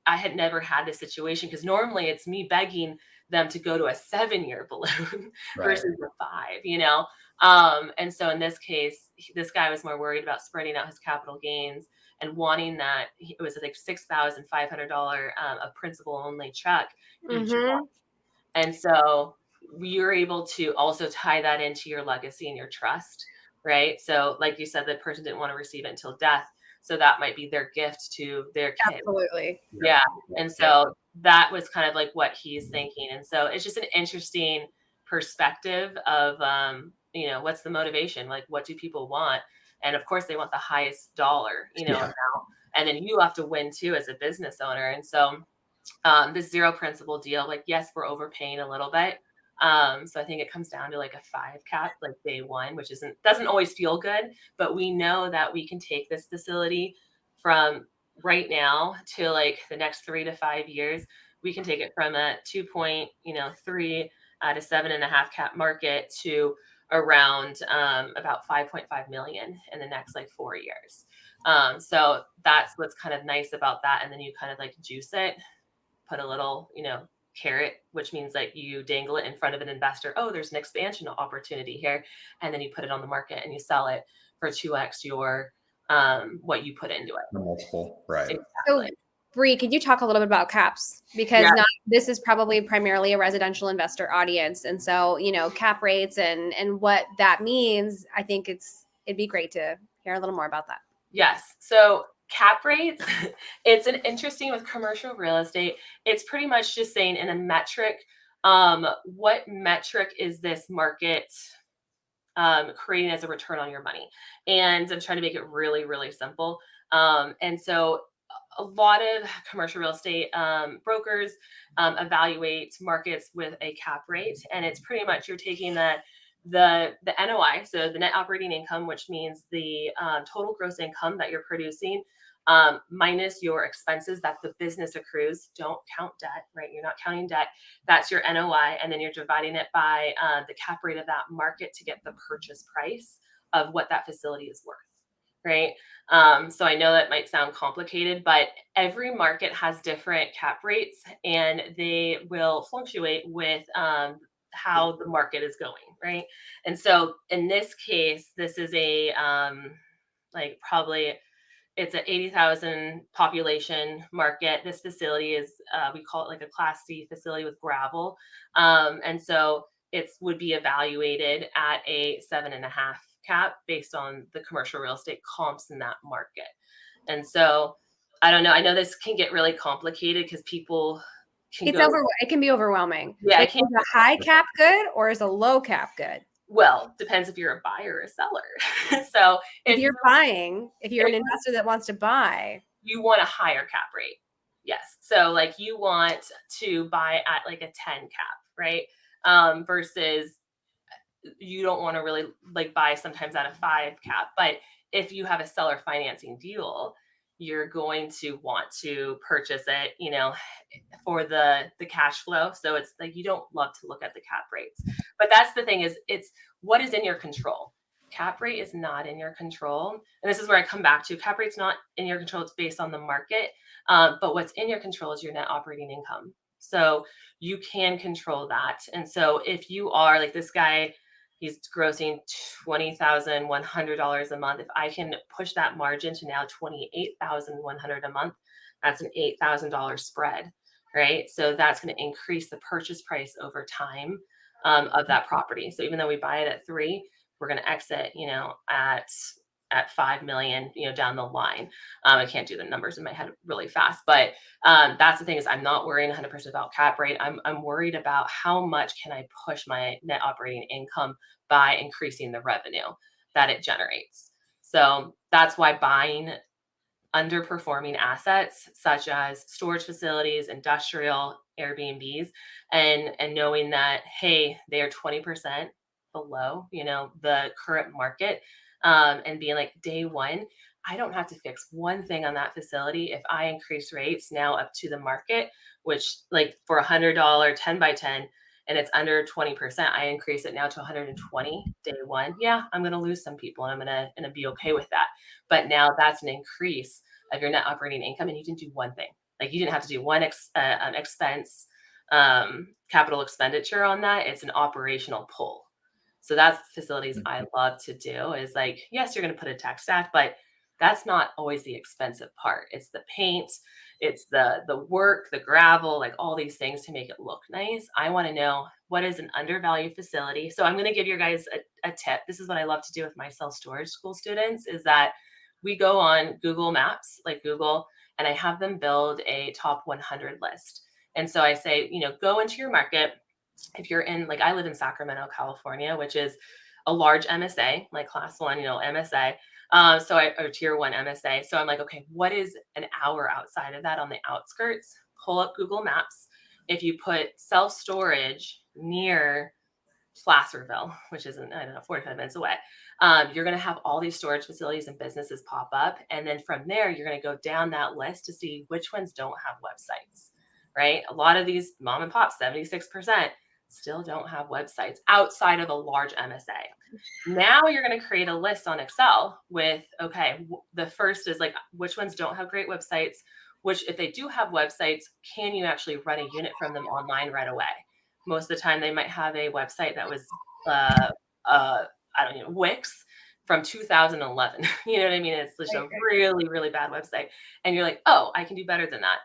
I had never had this situation because normally it's me begging them to go to a 7-year balloon versus a 5, and so in this case, this guy was more worried about spreading out his capital gains and wanting that it was like $6,500 a principal only check. And so you're able to also tie that into your legacy and your trust, right? So like you said, the person didn't want to receive it until death. So that might be their gift to their kid. Absolutely. Yeah. And so that was kind of like what he's thinking. And so it's just an interesting perspective of, what's the motivation? Like, what do people want? And of course, they want the highest dollar, amount. And then you have to win too as a business owner. And so this zero principal deal, like, yes, we're overpaying a little bit. So I think it comes down to like a 5 cap, like day one, which doesn't always feel good, but we know that we can take this facility from right now to like the next 3 to 5 years. We can take it from a 2.3 to 7.5 cap market to around about 5.5 million in the next like 4 years. So that's what's kind of nice about that. And then you kind of like juice it, put a little, carrot, which means like you dangle it in front of an investor. Oh, there's an expansion opportunity here. And then you put it on the market and you sell it for 2x your what you put into it. The multiple, right? So, Exactly. Bree, could you talk a little bit about caps? Because this is probably primarily a residential investor audience. And so, cap rates and what that means, I think it'd be great to hear a little more about that. Yes. So cap rates, it's an interesting with commercial real estate. It's pretty much just saying in a metric, what metric is this market creating as a return on your money? And I'm trying to make it really, really simple. And so a lot of commercial real estate brokers evaluate markets with a cap rate, and it's pretty much you're taking the NOI, so the net operating income, which means the total gross income that you're producing, minus your expenses that the business accrues. Don't count debt, right? You're not counting debt. That's your NOI, and then you're dividing it by the cap rate of that market to get the purchase price of what that facility is worth. Right. So I know that might sound complicated, but every market has different cap rates and they will fluctuate with how the market is going. Right. And so in this case, this is a probably it's an 80,000 population market. This facility is, we call it like a Class C facility with gravel. And so it would be evaluated at a 7.5 cap based on the commercial real estate comps in that market. And so I don't know. I know this can get really complicated because people can it can be overwhelming. Yeah. Is a high cap good or is a low cap good? Well, depends if you're a buyer or a seller. So if you're buying, if you're an investor that wants to buy, you want a higher cap rate. Yes. So like you want to buy at like a 10 cap, right? Versus you don't want to really like buy sometimes at a 5 cap. But if you have a seller financing deal, you're going to want to purchase it, for the cash flow. So it's like you don't love to look at the cap rates. But that's the thing is it's what is in your control. Cap rate is not in your control. And this is where I come back to cap rate's not in your control. It's based on the market. But what's in your control is your net operating income. So you can control that. And so if you are like this guy, he's grossing $20,100 a month. If I can push that margin to now $28,100 a month, that's an $8,000 spread, right? So that's going to increase the purchase price over time of that property. So even though we buy it at 3, we're going to exit, at 5 million, down the line. I can't do the numbers in my head really fast, but that's the thing is I'm not worrying 100% about cap rate. I'm worried about how much can I push my net operating income by increasing the revenue that it generates. So that's why buying underperforming assets such as storage facilities, industrial, Airbnbs, and knowing that, hey, they are 20% below, the current market, and being like day one, I don't have to fix one thing on that facility. If I increase rates now up to the market, which like for $100, 10 by 10, and it's under 20%, I increase it now to 120 day one. Yeah, I'm going to lose some people and I'm going to be okay with that. But now that's an increase of your net operating income and you didn't do one thing. Like you didn't have to do one expense, capital expenditure on that. It's an operational pull. So that's facilities I love to do is like, yes, you're going to put a tech stack, but that's not always the expensive part. It's the paint, it's the work, the gravel, like all these things to make it look nice. I want to know what is an undervalued facility. So I'm going to give you guys a tip. This is what I love to do with my self-storage school students is that we go on Google Maps, like Google, and I have them build a top 100 list. And so I say, go into your market. If you're in, like, I live in Sacramento, California, which is a large MSA, like class one, MSA. Or tier one MSA. So I'm like, okay, what is an hour outside of that on the outskirts? Pull up Google Maps. If you put self-storage near Placerville, which isn't, 45 minutes away, you're going to have all these storage facilities and businesses pop up. And then from there, you're going to go down that list to see which ones don't have websites, right? A lot of these mom and pop, 76%, still don't have websites outside of a large MSA. Now you're going to create a list on Excel with, okay, the first is like, which ones don't have great websites, which if they do have websites, can you actually run a unit from them online right away? Most of the time they might have a website that was, Wix from 2011. You know what I mean? It's just a really, really bad website. And you're like, oh, I can do better than that.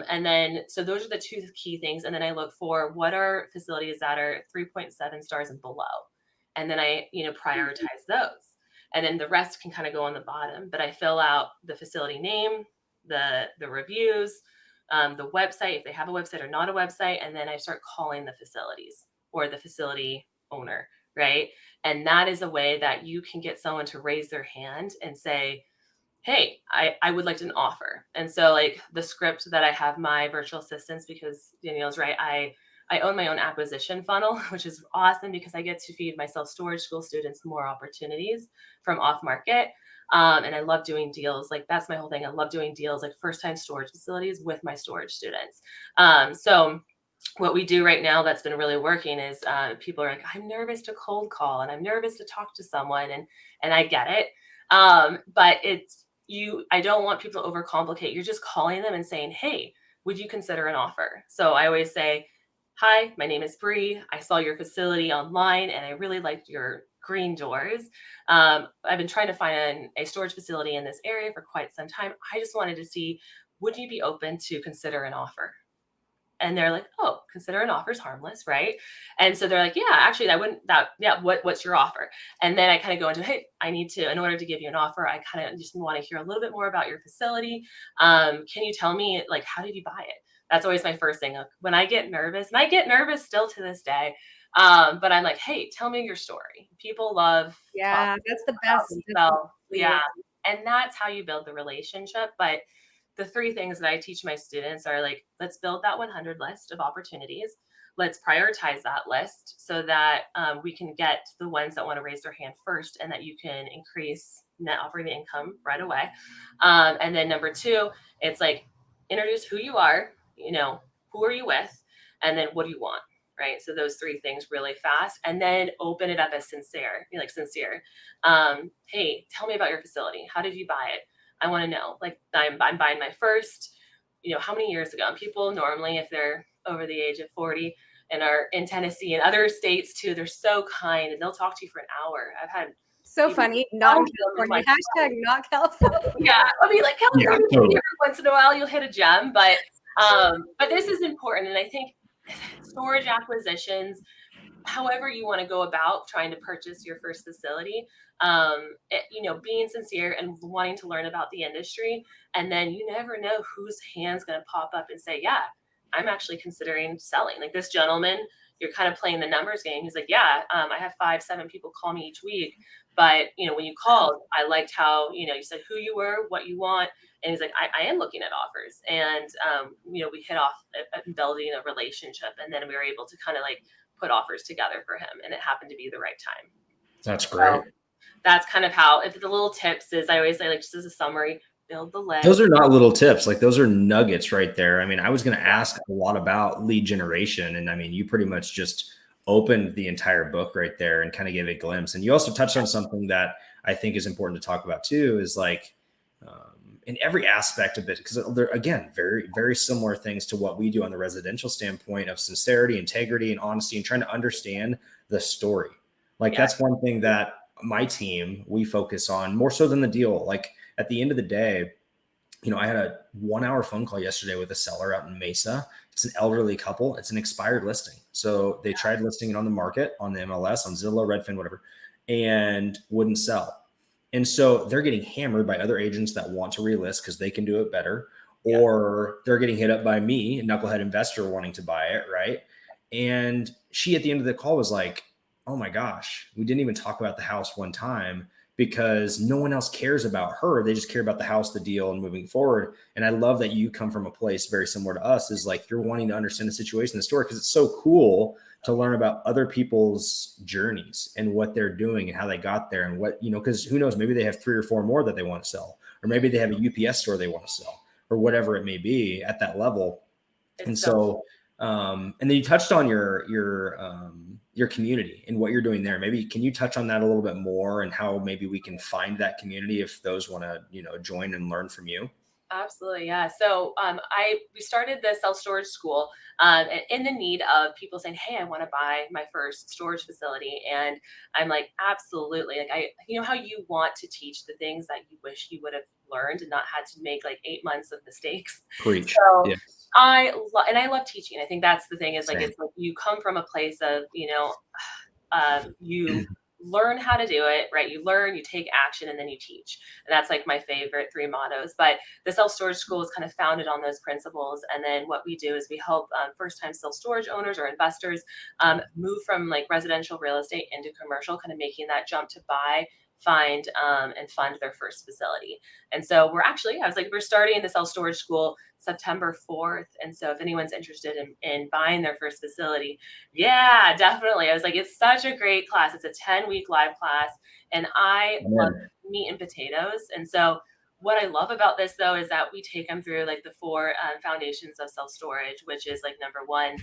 And then, so those are the two key things. And then I look for what are facilities that are 3.7 stars and below. And then I, prioritize those. And then the rest can kind of go on the bottom, but I fill out the facility name, the reviews, the website, if they have a website or not a website. And then I start calling the facilities or the facility owner, right? And that is a way that you can get someone to raise their hand and say, hey, I would like an offer. And so, like, the script that I have my virtual assistants, because Danielle's right, I own my own acquisition funnel, which is awesome because I get to feed my self-storage school students more opportunities from off market. And I love doing deals. Like, that's my whole thing. I love doing deals, like first time storage facilities with my storage students. So what we do right now that's been really working is people are like, I'm nervous to cold call and I'm nervous to talk to someone. And I get it. But I don't want people to overcomplicate. You're just calling them and saying, hey, would you consider an offer? So I always say, hi, my name is Bree. I saw your facility online and I really liked your green doors. I've been trying to find a storage facility in this area for quite some time. I just wanted to see, would you be open to consider an offer? And they're like, oh, consider an offer is harmless, right? And so they're like, yeah, actually, what's your offer? And then I kind of go into, hey, I need to, in order to give you an offer, I kind of just want to hear a little bit more about your facility. Can you tell me, like, how did you buy it? That's always my first thing. When I get nervous, and I get nervous still to this day, but I'm like, hey, tell me your story. People love. Yeah, that's the best. Yeah. And that's how you build the relationship. But the three things that I teach my students are like, let's build that 100 list of opportunities. Let's prioritize that list so that we can get the ones that want to raise their hand first and that you can increase net operating income right away. And then number two, it's like, introduce who you are, who are you with, and then what do you want? Right. So those three things really fast, and then open it up as sincere. Hey, tell me about your facility. How did you buy it? I want to know, like, I'm buying my first, how many years ago? And people normally, if they're over the age of 40 and are in Tennessee and other states too, they're so kind and they'll talk to you for an hour. I've had so funny. Not California. Hashtag not California. Yeah. I mean, like, California, every once in a while you'll hit a gem, but this is important. And I think storage acquisitions, however you want to go about trying to purchase your first facility, being sincere and wanting to learn about the industry. And then you never know whose hand's going to pop up and say, yeah, I'm actually considering selling. Like this gentleman, you're kind of playing the numbers game. He's like, yeah, I have 5-7 people call me each week. But, when you called, I liked how, you said who you were, what you want. And he's like, I am looking at offers. And, we hit off at building a relationship. And then we were able to kind of like put offers together for him. And it happened to be the right time. That's great. So that's kind of how, if the little tips is, I always say, like, just as a summary, build the list. Those are not little tips. Like, those are nuggets right there. I mean, I was going to ask a lot about lead generation. And I mean, you pretty much just opened the entire book right there and kind of gave a glimpse. And you also touched on something that I think is important to talk about too, is like, in every aspect of it, because they're, again, very, very similar things to what we do on the residential standpoint of sincerity, integrity, and honesty, and trying to understand the story. Like, that's one thing that my team, we focus on more so than the deal. Like, at the end of the day, I had a 1-hour phone call yesterday with a seller out in Mesa. It's an elderly couple. It's an expired listing. So they tried listing it on the market, on the MLS, on Zillow, Redfin, whatever, and wouldn't sell. And so they're getting hammered by other agents that want to relist because they can do it better, or they're getting hit up by me, a knucklehead investor wanting to buy it, right? And she at the end of the call was like, oh my gosh, we didn't even talk about the house one time because no one else cares about her. They just care about the house, the deal, and moving forward. And I love that you come from a place very similar to us, is like you're wanting to understand the situation, the story, because it's so cool to learn about other people's journeys and what they're doing and how they got there and what, because who knows, maybe they have 3 or 4 more that they want to sell, or maybe they have a UPS store they want to sell, or whatever it may be at that level. And so and then you touched on your community and what you're doing there. Maybe can you touch on that a little bit more and how maybe we can find that community if those want to, join and learn from you? Absolutely, yeah. So we started the self-storage school in the need of people saying, "Hey, I want to buy my first storage facility," and I'm like, absolutely. Like how you want to teach the things that you wish you would have learned and not had to make like 8 months of mistakes. Preach. So Yes. I love teaching. I think that's the thing is like Same. it's like you come from a place of you learn how to do it, right? You learn, you take action, and then you teach. And that's like my favorite 3 mottos. But the self-storage school is kind of founded on those principles. And then what we do is we help first-time self-storage owners or investors move from like residential real estate into commercial, kind of making that jump to buy, find, and fund their first facility. And so we're starting the self-storage school September 4th. And so if anyone's interested in buying their first facility, yeah, definitely. I was like, it's such a great class. It's a 10-week live class. And I love meat and potatoes. And so what I love about this though, is that we take them through like the 4 foundations of self-storage, which is like number 1,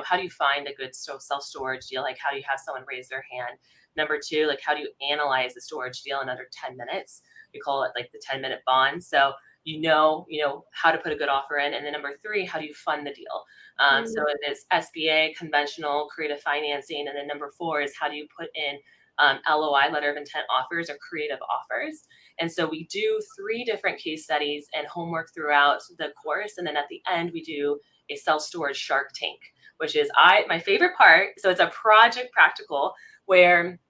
how do you find a good self-storage deal? Like how do you have someone raise their hand? Number 2, like how do you analyze the storage deal in under 10 minutes? We call it like the 10-minute bond. So how to put a good offer in. And then number 3, how do you fund the deal? So it is SBA, conventional, creative financing. And then number 4 is how do you put in LOI, letter of intent offers, or creative offers. And so we do 3 different case studies and homework throughout the course. And then at the end, we do a self-storage Shark Tank, which is my favorite part. So it's a project practical where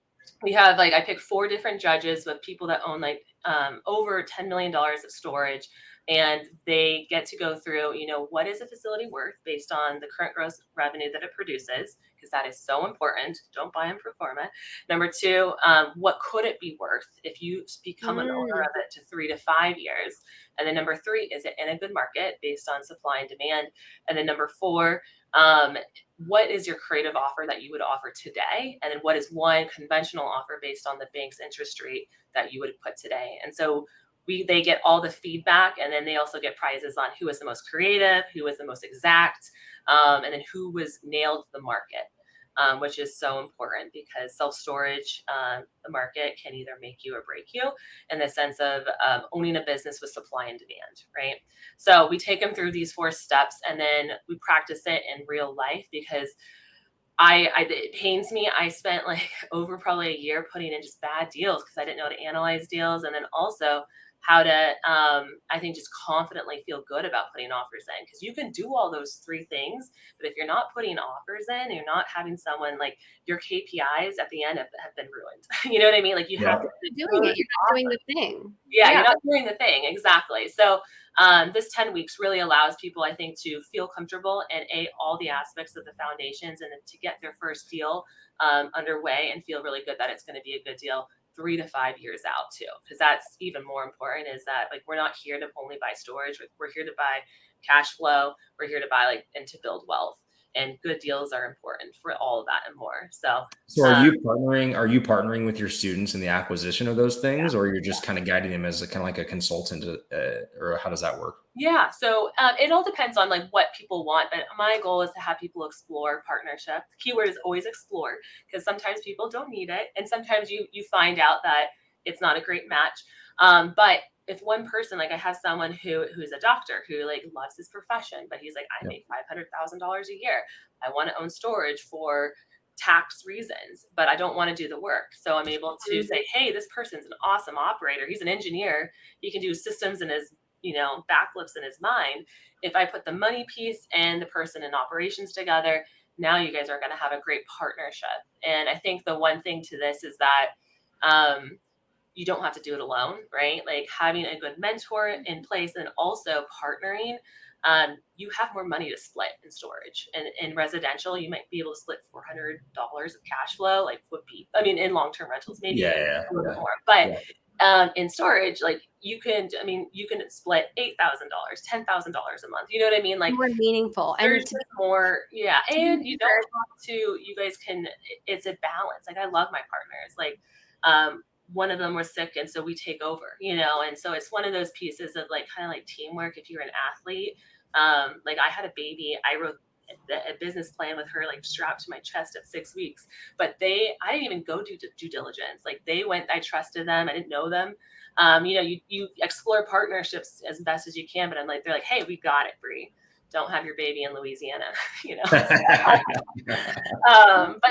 we have I pick 4 different judges with people that own over $10 million of storage, and they get to go through, what is a facility worth based on the current gross revenue that it produces, because that is so important. Don't buy them pro forma. Number 2, what could it be worth if you become an owner of it to 3 to 5 years? And then number 3, is it in a good market based on supply and demand? And then number 4, what is your creative offer that you would offer today? And then what is one conventional offer based on the bank's interest rate that you would put today? And so they get all the feedback, and then they also get prizes on who was the most creative, who was the most exact, and then who was nailed the market, which is so important because self-storage, the market can either make you or break you in the sense of owning a business with supply and demand, right? So we take them through these 4 steps, and then we practice it in real life because it pains me. I spent over probably a year putting in just bad deals because I didn't know how to analyze deals, and then also how to, I think, just confidently feel good about putting offers in, because you can do all those 3 things, but if you're not putting offers in, you're not having someone your KPIs at the end have been ruined. You know what I mean? You have to be doing it. You're not doing the thing. Yeah, you're not doing the thing. Exactly. So this 10 weeks really allows people, I think, to feel comfortable and all the aspects of the foundations, and then to get their first deal underway and feel really good that it's going to be a good deal 3 to 5 years out too. Because that's even more important, is that we're not here to only buy storage. We're here to buy cash flow. We're here to buy and to build wealth. And good deals are important for all of that and more. So are you partnering with your students in the acquisition of those things, or you're just kind of guiding them as kind of like a consultant, or how does that work? Yeah. So it all depends on what people want. But my goal is to have people explore partnership. The keyword is always explore, because sometimes people don't need it. And sometimes you find out that it's not a great match. But if one person, I have someone who's a doctor who loves his profession, but he's I make $500,000 a year. I want to own storage for tax reasons, but I don't want to do the work. So I'm able to say, hey, this person's an awesome operator. He's an engineer. He can do systems in his backflips in his mind. If I put the money piece and the person in operations together, now you guys are going to have a great partnership. And I think the one thing to this is that you don't have to do it alone, right? Like having a good mentor in place and also partnering, you have more money to split in storage. And in residential, you might be able to split $400 of cash flow, like would be, I mean, in long-term rentals, maybe a little bit more. But in storage, like you can split $8,000, $10,000 a month. You know what I mean? Like more meaningful. there's And just more, yeah. And you don't have to, you guys can, it's a balance. Like I love my partners. Like, one of them was sick and so we take over, you know, and so it's one of those pieces of like kind of like teamwork. If you're an athlete, like I had a baby, I wrote a business plan with her like strapped to my chest at 6 weeks, but I didn't even go do due diligence. Like they went, I trusted them, I didn't know them. You know, you explore partnerships as best as you can, but they're like, hey, we got it, Bree. Don't have your baby in Louisiana, you know. But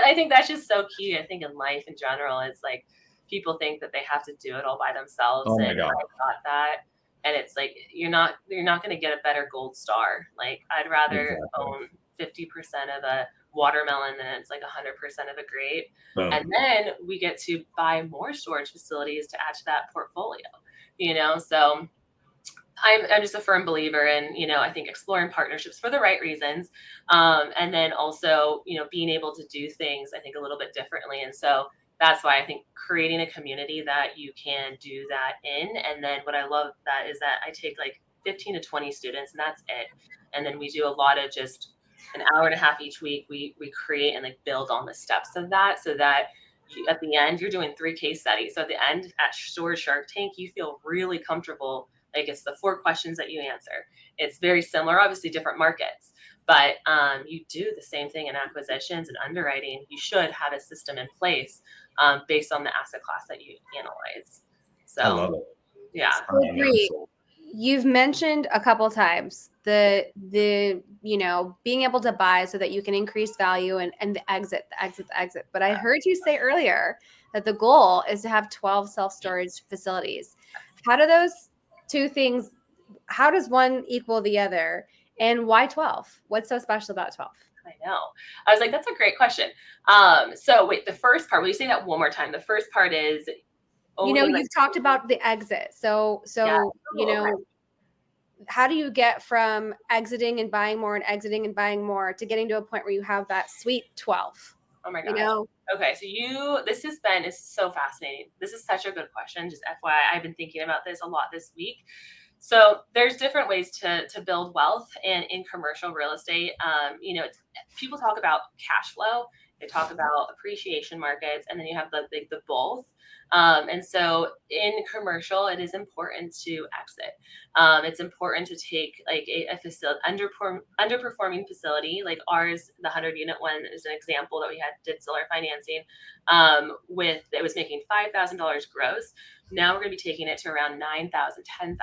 I think that's just so key. I think in life in general, it's like people think that they have to do it all by themselves. Oh my and God. I got that. And it's like you're not going to get a better gold star. Like I'd rather own 50% of a watermelon than it's like 100% of a grape. Boom. And then we get to buy more storage facilities to add to that portfolio, you know. So I'm just a firm believer in, you know, I think exploring partnerships for the right reasons. And then also, you know, being able to do things, I think, a little bit differently. And so that's why I think creating a community that you can do that in. And then what I love that is that I take like 15 to 20 students and that's it. And then we do a lot of just an hour and a half each week. We create and like build on the steps of that so that at the end, you're doing 3 case studies. So at the end at Storage Shark Tank, you feel really comfortable. Like it's the 4 questions that you answer. It's very similar, obviously different markets, but you do the same thing in acquisitions and underwriting. You should have a system in place based on the asset class that you analyze. So I love it. Yeah. You've mentioned a couple times the you know, being able to buy so that you can increase value and the exit. But I heard you say earlier that the goal is to have 12 self-storage facilities. How do those 2 things, how does one equal the other? And why 12? What's so special about 12? I know. I was like, that's a great question. So wait, the first part, will you say that one more time? The first part is, you know, you've talked about the exit. So Yeah. you know, how do you get from exiting and buying more and exiting and buying more to getting to a point where you have that sweet 12? Oh my gosh. You know? Okay. So this is so fascinating. This is such a good question. Just FYI, I've been thinking about this a lot this week. So there's different ways to build wealth, and in commercial real estate, you know, people talk about cash flow, they talk about appreciation markets, and then you have the both. And so in commercial, it is important to exit. It's important to take like a facility, underperforming facility like ours. The 100-unit one is an example that we did seller financing it was making $5,000 gross. Now we're going to be taking it to around $9,000, $10,000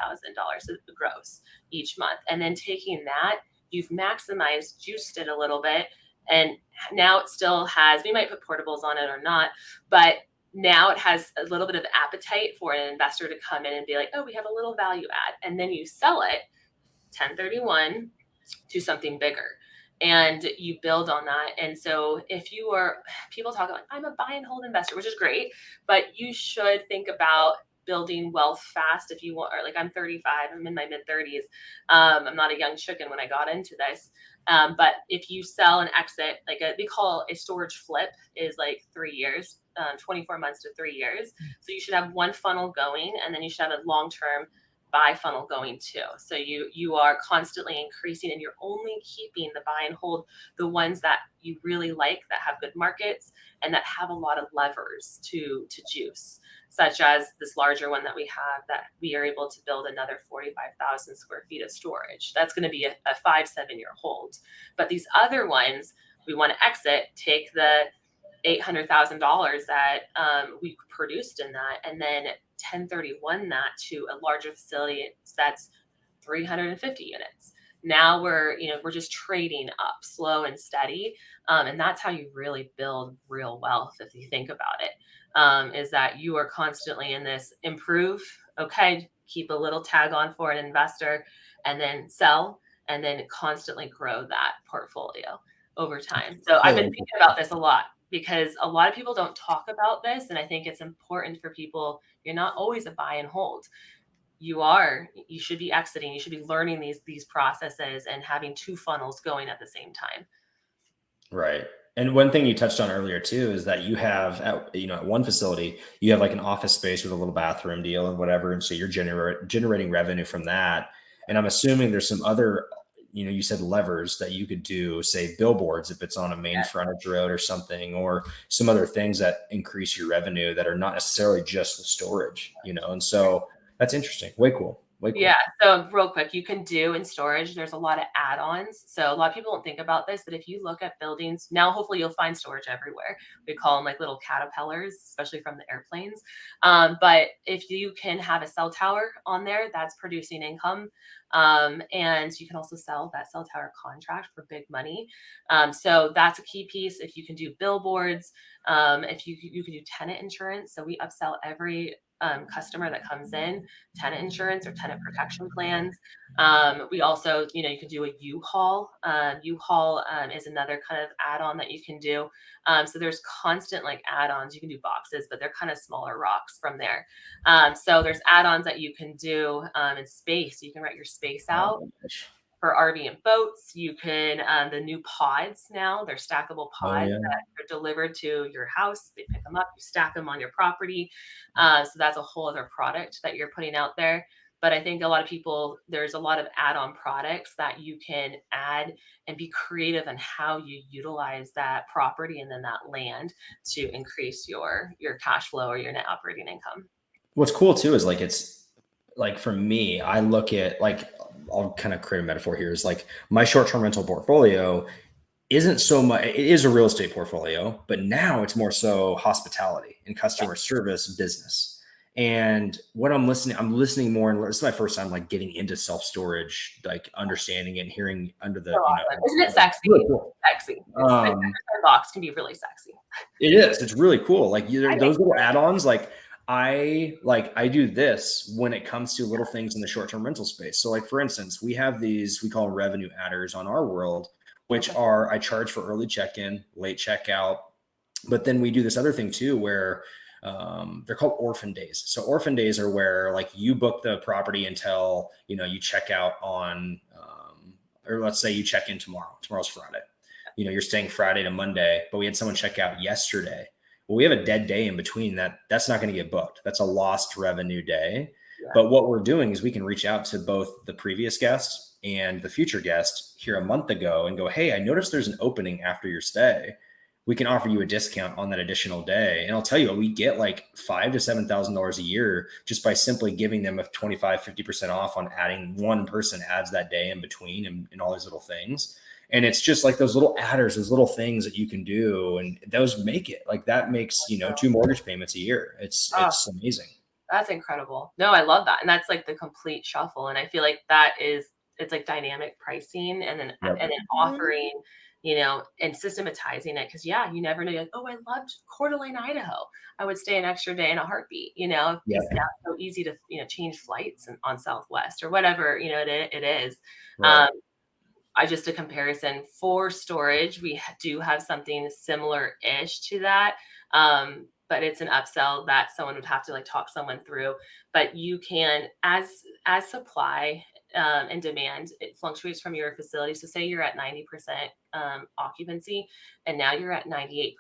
gross each month. And then taking that, you've maximized, juiced it a little bit. And now it still has, we might put portables on it or not, but now it has a little bit of appetite for an investor to come in and be like, oh, we have a little value add. And then you sell it 1031 to something bigger. And you build on that. And so people talk like, I'm a buy and hold investor, which is great, but you should think about building wealth fast if you want, or like I'm 35, I'm in my mid 30s. I'm not a young chicken when I got into this. But if you sell and exit, like we call a storage flip is like 3 years, 24 months to 3 years. So you should have one funnel going, and then you should have a long-term buy funnel going too. So you are constantly increasing, and you're only keeping the buy and hold, the ones that you really like, that have good markets and that have a lot of levers to juice, such as this larger one that we have, that we are able to build another 45,000 square feet of storage. That's going to be a 5-7 year hold. But these other ones we want to exit, take the $800,000 that we produced in that, and then 1031 that to a larger facility that's 350 units. Now we're just trading up slow and steady. And that's how you really build real wealth. If you think about it, is that you are constantly in this improve. Okay. Keep a little tag on for an investor, and then sell, and then constantly grow that portfolio over time. So I've been thinking about this a lot. because a lot of people don't talk about this. And I think it's important for people. You're not always a buy and hold. You should be exiting. You should be learning these processes and having two funnels going at the same time. Right. And one thing you touched on earlier too is that you have at one facility, you have like an office space with a little bathroom deal and whatever. And so you're generating revenue from that. And I'm assuming there's some other, you said levers that you could do, say billboards, if it's on a main frontage road or something, or some other things that increase your revenue that are not necessarily just the storage, And so that's interesting. Way cool. Yeah. So real quick, you can do in storage, there's a lot of add-ons. So a lot of people don't think about this, but if you look at buildings now, hopefully you'll find storage everywhere. We call them like little caterpillars, especially from the airplanes. But if you can have a cell tower on there, that's producing income. And you can also sell that cell tower contract for big money. So that's a key piece. If you can do billboards, if you can do tenant insurance. So we upsell every customer that comes in tenant insurance or tenant protection plans. We also, you can do a U-Haul. U-Haul is another kind of add-on that you can do. So there's constant like add-ons. You can do boxes, but they're kind of smaller rocks from there. So there's add-ons that you can do in space. You can rent your space out. For RV and boats, you can, the new pods now, they're stackable pods that are delivered to your house. They pick them up, you stack them on your property. So that's a whole other product that you're putting out there. But I think a lot of people, there's a lot of add-on products that you can add and be creative in how you utilize that property and then that land to increase your cash flow or your net operating income. What's cool too is like, it's like for me, I look at like, I'll kind of create a metaphor here is like my short-term rental portfolio isn't so much, it is a real estate portfolio, but now it's more so hospitality and customer service business. And what I'm listening more, and this is my first time like getting into self-storage, like understanding and hearing under the, isn't it sexy? Really cool. Sexy. Box can be really sexy. It is. It's really cool. Like those little add-ons, like I do this when it comes to little things in the short-term rental space. So like, for instance, we have these, we call them revenue adders on our world, which are, I charge for early check-in, late checkout. But then we do this other thing too, where they're called orphan days. So orphan days are where like you book the property until, you check out on, or let's say you check in tomorrow's Friday, you're staying Friday to Monday, but we had someone check out yesterday. Well, we have a dead day in between that's not going to get booked. That's a lost revenue day. Yeah. But what we're doing is we can reach out to both the previous guest and the future guest here a month ago and go, hey, I noticed there's an opening after your stay. We can offer you a discount on that additional day. And I'll tell you, we get like $5,000 to $7,000 a year just by simply giving them a 25, 50% off on adding one person adds that day in between and all these little things. And it's just like those little adders, those little things that you can do. And those make it like that makes, 2 mortgage payments a year. It's amazing. That's incredible. No, I love that. And that's like the complete shuffle. And I feel like it's like dynamic pricing and then offering, and systematizing it. Cause you never know. Like, oh, I loved Coeur d'Alene, Idaho. I would stay an extra day in a heartbeat, It's not so easy to, change flights on Southwest or whatever, it is. Right. Just a comparison for storage, we do have something similar-ish to that. But it's an upsell that someone would have to like talk someone through. But you can, as supply and demand, it fluctuates from your facility. So say you're at 90% occupancy and now you're at 98%.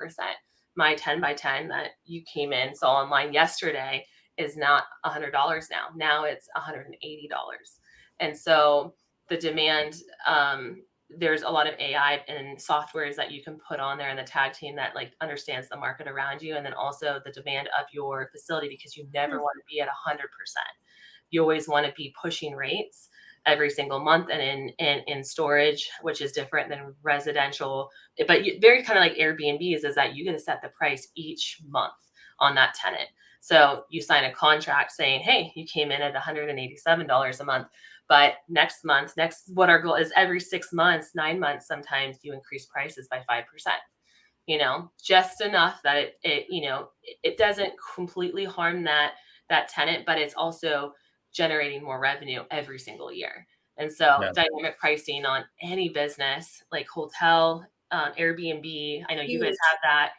My 10 by 10 that you came in, saw online yesterday is not $100 now. Now it's $180. And so the demand, there's a lot of AI and softwares that you can put on there in the tag team that like understands the market around you. And then also the demand of your facility, because you never want to be at 100%. You always want to be pushing rates every single month. And in storage, which is different than residential, but very kind of like Airbnbs, is that you get to set the price each month on that tenant. So you sign a contract saying, hey, you came in at $187 a month. But next month, what our goal is every 6 months, 9 months, sometimes you increase prices by 5%, just enough that it doesn't completely harm that tenant, but it's also generating more revenue every single year. And so dynamic pricing on any business like hotel, Airbnb. I know you guys Huge. have that.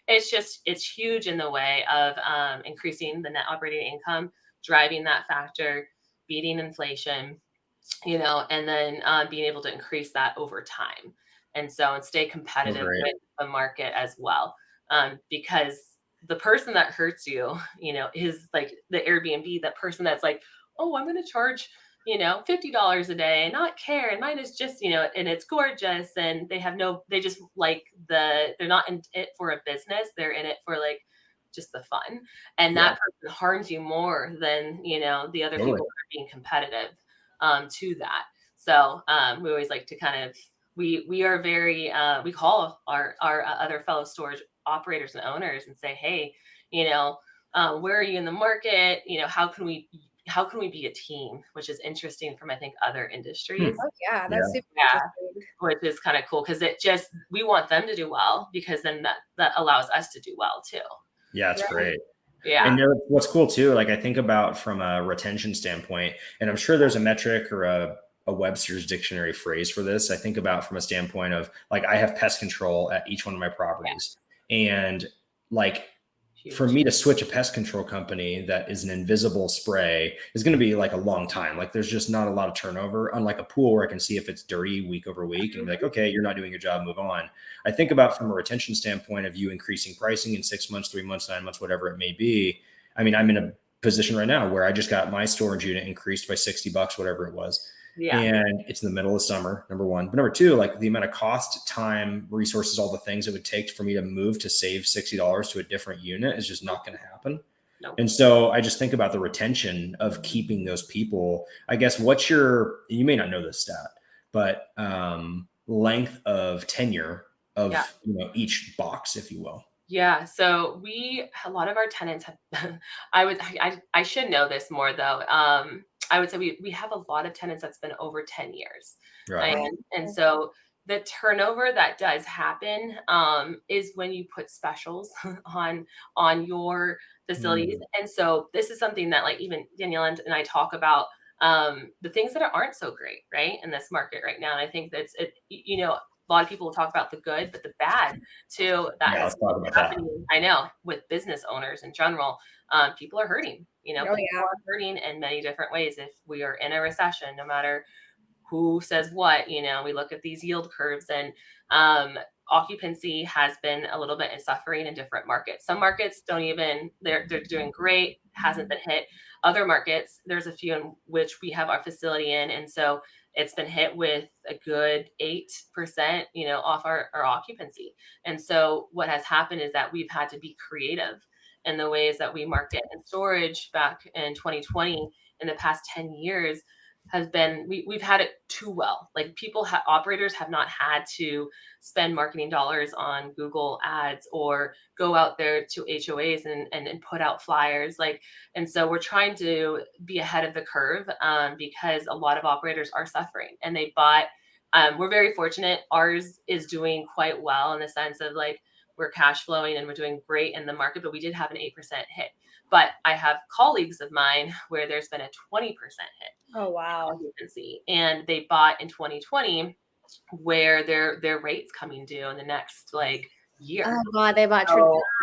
It's huge in the way of increasing the net operating income, driving that factor, beating inflation, and then being able to increase that over time. And stay competitive with the market as well. Because the person that hurts you, is like the Airbnb, that person that's like, oh, I'm going to charge, $50 a day and not care. And mine is just, and it's gorgeous. And they just like they're not in it for a business. They're in it for like just the fun. And that person harms you more than, the other people are being competitive to that. So we always like to kind of, we are very, we call our other fellow storage operators and owners and say, hey, where are you in the market? How can we be a team, which is interesting from, I think, other industries. Oh yeah, that's super interesting. Which is kind of cool because we want them to do well, because then that allows us to do well too. Yeah, it's great. Yeah. And what's cool too, like I think about from a retention standpoint, and I'm sure there's a metric or a Webster's dictionary phrase for this. I think about from a standpoint of like, I have pest control at each one of my properties. And like, for me to switch a pest control company that is an invisible spray is going to be like a long time. Like there's just not a lot of turnover, unlike a pool where I can see if it's dirty week over week and be like, okay, you're not doing your job, move on. I think about from a retention standpoint of you increasing pricing in 6 months, 3 months, 9 months, whatever it may be. I mean, I'm in a position right now where I just got my storage unit increased by $60, whatever it was. Yeah. And it's in the middle of summer, number one. But number two, like the amount of cost, time, resources, all the things it would take for me to move to save $60 to a different unit is just not going to happen. No. And so I just think about the retention of keeping those people. I guess you may not know this stat, but length of tenure of each box, if you will. Yeah. So a lot of our tenants have, I should know this more though. I would say we have a lot of tenants that's been over 10 years. Right. And so the turnover that does happen is when you put specials on your facilities. And so this is something that like even Danielle and I talk about, the things that aren't so great, right, in this market right now. And I think that's a lot of people will talk about the good, but the bad too. That's happening. I know with business owners in general, people are hurting. People are hurting in many different ways. If we are in a recession, no matter who says what, we look at these yield curves, and occupancy has been a little bit suffering in different markets. Some markets they're doing great, hasn't been hit. Other markets, there's a few in which we have our facility in, and so it's been hit with a good 8%, off our occupancy. And so what has happened is that we've had to be creative in the ways that we market and storage. Back in 2020, in the past 10 years, has been we've had it too well. Like operators have not had to spend marketing dollars on Google ads or go out there to HOAs and put out flyers. And so we're trying to be ahead of the curve because a lot of operators are suffering, and they bought. We're very fortunate. Ours is doing quite well in the sense of like we're cash flowing and we're doing great in the market, but we did have an 8% hit. But I have colleagues of mine where there's been a 20% hit. Oh, wow. And they bought in 2020 where their rate's coming due in the next year. Oh God, they bought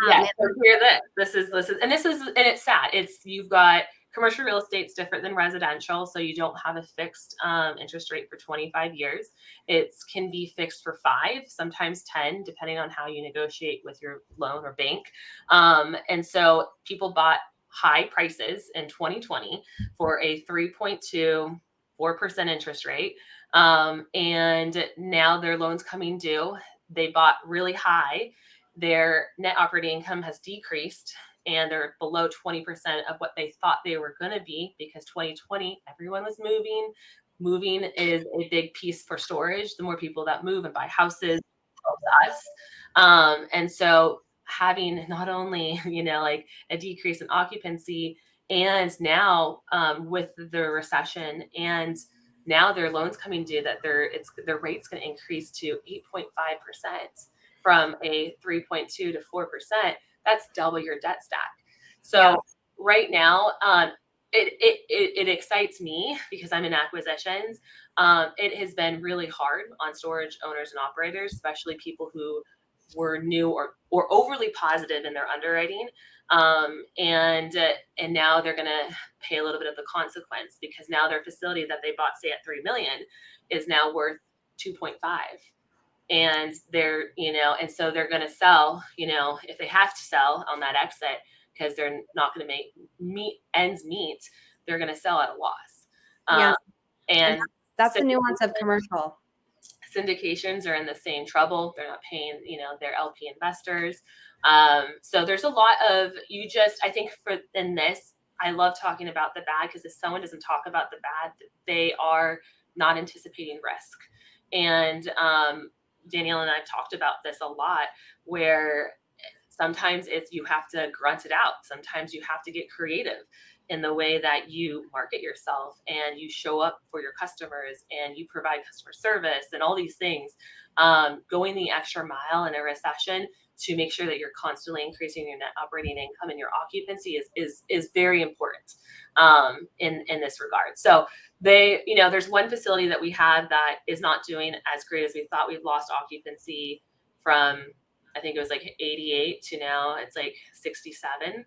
yeah. So hear this. This is and it's sad. You've got commercial real estate's different than residential, so you don't have a fixed interest rate for 25 years. It can be fixed for 5, sometimes 10, depending on how you negotiate with your loan or bank. And so people bought high prices in 2020 for a 3.2 4% interest rate. And now their loan's coming due. They bought really high. Their net operating income has decreased, and they're below 20% of what they thought they were going to be, because 2020, everyone was moving. Moving is a big piece for storage. The more people that move and buy houses helps us. And so having not only, a decrease in occupancy, and now with the recession, and now their loans coming due, that their rate's going to increase to 8.5% from a 3.2 to 4%. That's double your debt stack. So right now, it excites me because I'm in acquisitions. It has been really hard on storage owners and operators, especially people who were new or overly positive in their underwriting. And now they're going to pay a little bit of the consequence because now their facility that they bought, say at 3 million, is now worth 2.5. And they're, and so they're going to sell, if they have to sell on that exit, because they're not going to make ends meet, they're going to sell at a loss. Yeah. And that's the nuance of commercial. Syndications are in the same trouble. They're not paying, their LP investors. So there's a lot of, I think in this, I love talking about the bad, because if someone doesn't talk about the bad, they are not anticipating risk. And Danielle and I have talked about this a lot, where sometimes you have to grunt it out. Sometimes you have to get creative in the way that you market yourself and you show up for your customers and you provide customer service and all these things. Going the extra mile in a recession to make sure that you're constantly increasing your net operating income and your occupancy is very important in this regard. So there's one facility that we had that is not doing as great as we thought. We've lost occupancy from, I think it was like 88 to now it's like 67,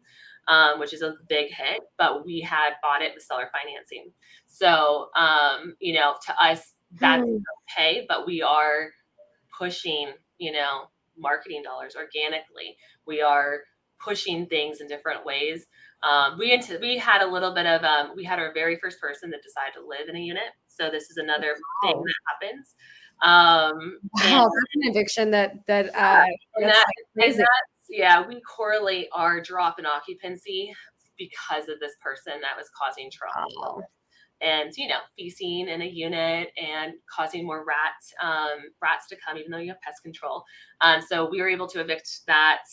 which is a big hit, but we had bought it with seller financing. So, to us, that's okay, but we are pushing, marketing dollars organically. We are pushing things in different ways. We had a little bit of, we had our very first person that decided to live in a unit. So this is another thing that happens. Wow, that's an eviction we correlate our drop in occupancy because of this person that was causing trouble. Wow. And feasting in a unit and causing more rats to come, even though you have pest control. So we were able to evict that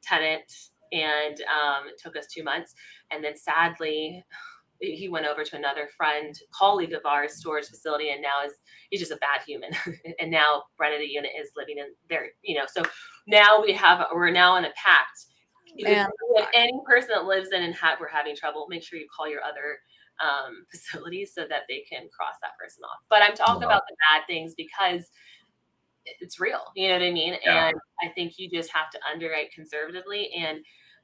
tenant, and it took us 2 months. And then sadly, he went over to another colleague of ours, storage facility, and now he's just a bad human. And now rented a unit, is living in there, so now we're now in a pact. If any person that lives in and we're having trouble, make sure you call your other facilities so that they can cross that person off. But I'm talking about the bad things because it's real, you know what I mean? Yeah. And I think you just have to underwrite conservatively. And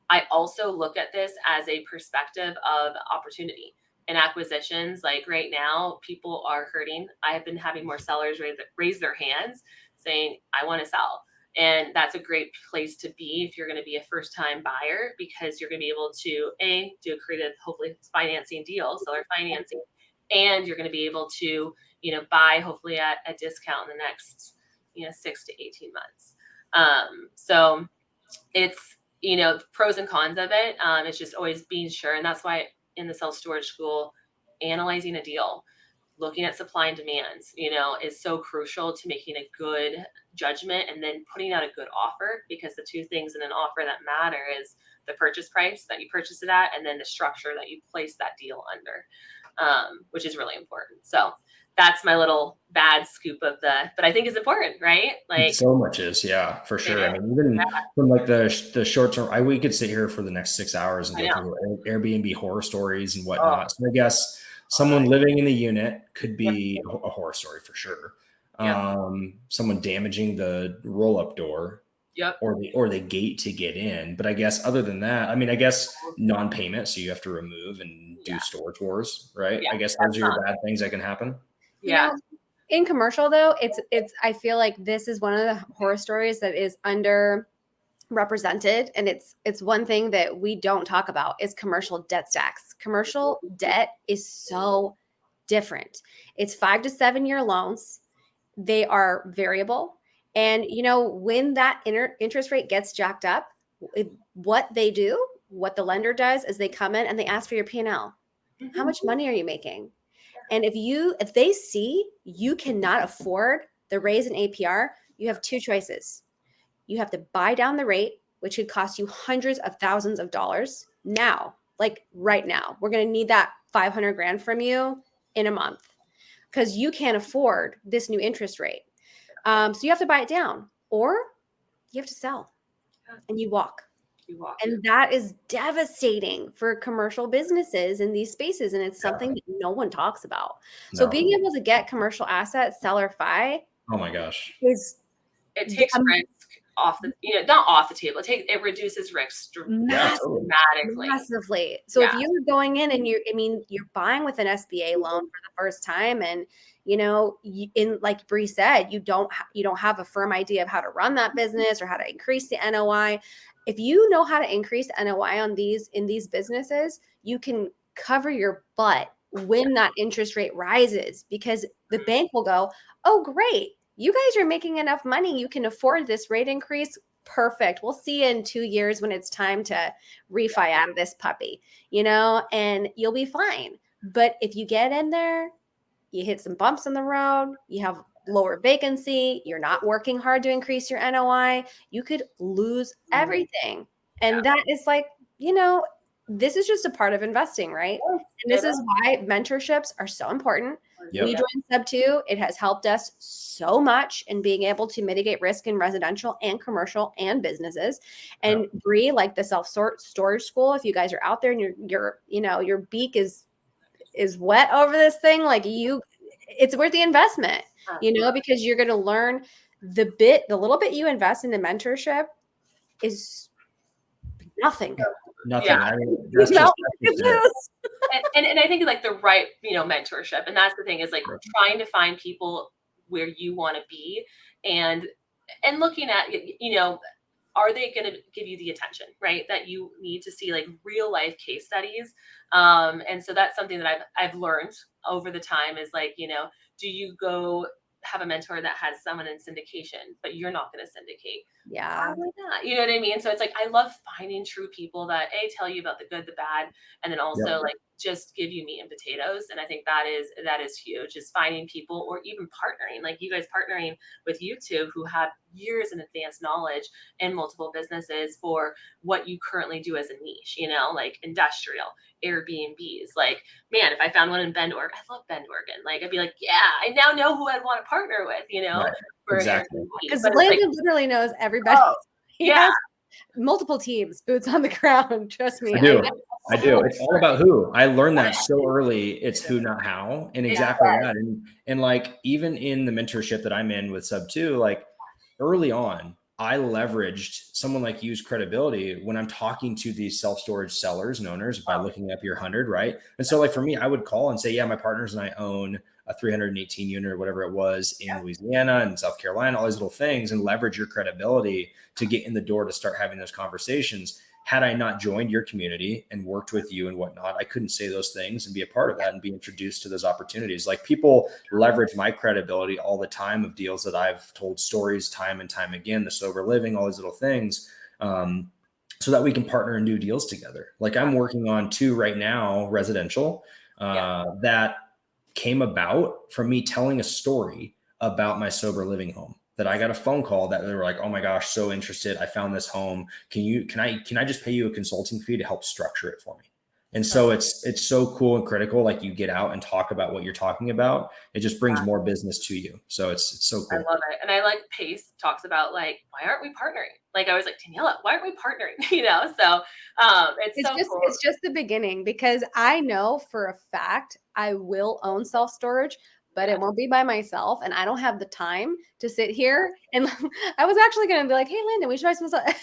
I also look at this as a perspective of opportunity. In acquisitions, like right now, people are hurting. I have been having more sellers raise their hands saying, I want to sell. And that's a great place to be if you're going to be a first-time buyer, because you're going to be able to, do a creative, hopefully financing deal, seller financing, and you're going to be able to, buy hopefully at a discount in the next, 6 to 18 months. So it's, pros and cons of it. It's just always being sure. And that's why in the self-storage school, analyzing a deal, looking at supply and demand, is so crucial to making a good judgment and then putting out a good offer, because the two things in an offer that matter is the purchase price that you purchase it at, and then the structure that you place that deal under, which is really important. So that's my little bad scoop but I think it's important, right? Like so much is, yeah, for sure. I mean, even from like the short term, we could sit here for the next 6 hours and go through Airbnb horror stories and whatnot. So I guess someone living in the unit could be a horror story for sure. Someone damaging the roll-up door, or the gate to get in. But I guess other than that, I mean, I guess non-payment, so you have to remove and do storage wars, right? I guess those are your bad things that can happen. Yeah. In commercial though, it's I feel like this is one of the horror stories that is underrepresented, and it's one thing that we don't talk about is commercial debt stacks. Commercial debt is so different. It's 5 to 7 year loans. They are variable, and when that interest rate gets jacked up, what the lender does is they come in and they ask for your P&L. How much money are you making? And if they see you cannot afford the raise in APR, you have two choices. You have to buy down the rate, which could cost you hundreds of thousands of dollars now, like right now. We're going to need that $500,000 from you in a month because you can't afford this new interest rate. So you have to buy it down, or you have to sell and you walk. You walk And that is devastating for commercial businesses in these spaces. And it's something that no one talks about. So No. being able to get commercial assets, seller fi, Oh my gosh. is it takes risk off the, not off the table. It reduces risk dramatically. massively. So if you're going in and you're buying with an SBA loan for the first time, and like Bree said, you don't have a firm idea of how to run that business or how to increase the NOI. If you know how to increase NOI in these businesses, you can cover your butt when that interest rate rises, because the bank will go, oh, great, you guys are making enough money, you can afford this rate increase. Perfect. We'll see you in 2 years when it's time to refi out of this puppy, and you'll be fine. But if you get in there, you hit some bumps in the road, you have lower vacancy, you're not working hard to increase your NOI, you could lose everything. And that is like, this is just a part of investing, right? And this is why mentorships are so important. Yep. We joined Sub 2. It has helped us so much in being able to mitigate risk in residential and commercial and businesses. And Bree, like the self-storage school, if you guys are out there and your beak is wet over this thing, like it's worth the investment, because you're going to learn the little bit you invest in the mentorship is nothing. Nothing. Yeah. I mean, that's just and I think like the right, mentorship. And that's the thing, is like trying to find people where you want to be, and looking at, are they going to give you the attention, right, that you need to see, like real life case studies. And so that's something that I've learned over the time, is like, do you go have a mentor that has someone in syndication, but you're not going to syndicate? Yeah. Probably not. You know what I mean? So it's like, I love finding true people that tell you about the good, the bad, and then also like just give you meat and potatoes. And I think that is huge, is finding people, or even partnering, like you guys partnering with you two, who have years in advanced knowledge in multiple businesses for what you currently do as a niche, like industrial, Airbnbs. Like, man, if I found one in Bend, Oregon, I love Bend, Oregon. Like, I'd be like, yeah, I now know who I'd want to partner with, for exactly. Because Landon literally knows everybody. He has multiple teams, boots on the ground. Trust me. I do. It's all about who. I learned that so early. It's who, not how. And exactly that. And like, even in the mentorship that I'm in with Sub 2, like early on, I leveraged someone like you's credibility when I'm talking to these self-storage sellers and owners by looking up your 100, right? And so like for me, I would call and say, yeah, my partners and I own a 318 unit or whatever it was in Louisiana and South Carolina, all these little things, and leverage your credibility to get in the door to start having those conversations. Had I not joined your community and worked with you and whatnot, I couldn't say those things and be a part of that and be introduced to those opportunities. Like, people leverage my credibility all the time of deals that I've told stories time and time again, the sober living, all these little things, so that we can partner and do deals together. Like, I'm working on 2 right now, residential, that came about from me telling a story about my sober living home. That I got a phone call that they were like, oh my gosh, so interested. I found this home. Can I just pay you a consulting fee to help structure it for me? And so it's so cool and critical. Like, you get out and talk about what you're talking about. It just brings more business to you. So it's so cool. I love it. And I like Pace talks about, like, why aren't we partnering? Like, I was like, Daniela, why aren't we partnering? So it's so cool. It's just the beginning, because I know for a fact I will own self-storage, but it won't be by myself. And I don't have the time to sit here. And I was actually going to be like, hey, Landon, we should buy some stuff.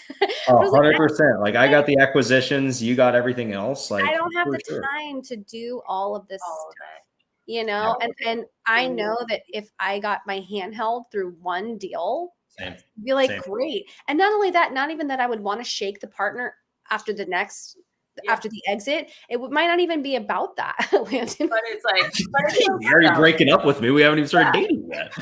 100%. Like, I got the acquisitions, you got everything else. Like, I don't have the time to do all of this stuff, and I know that if I got my hand held through one deal, I'd be like, great. And not only that, not even that I would want to shake the partner after the next after the exit, it might not even be about that, Landon. But it's like, you're already breaking up with me. We haven't even started dating yet.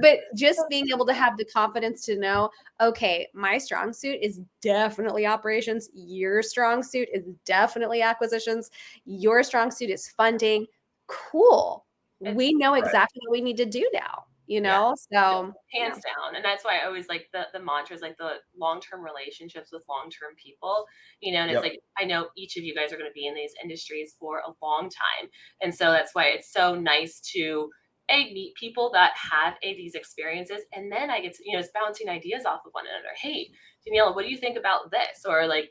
but just being able to have the confidence to know, okay, my strong suit is definitely operations. Your strong suit is definitely acquisitions. Your strong suit is funding. Cool. We know exactly what we need to do now. So hands down. And that's why I always like the mantras, like the long-term relationships with long-term people, and it's like, I know each of you guys are going to be in these industries for a long time. And so that's why it's so nice to meet people that have these experiences, and then I get to, it's bouncing ideas off of one another. Hey, Daniela, what do you think about this? Or like,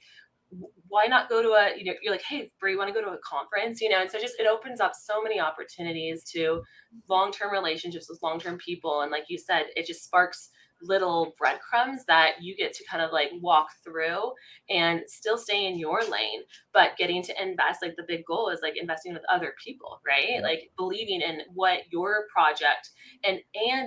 why not go to you're like, hey, Bree, you want to go to a conference? And so just it opens up so many opportunities to long-term relationships with long-term people. And like you said, it just sparks little breadcrumbs that you get to kind of like walk through and still stay in your lane, but getting to invest. Like the big goal is like investing with other people, right? Yeah. Like believing in what your project and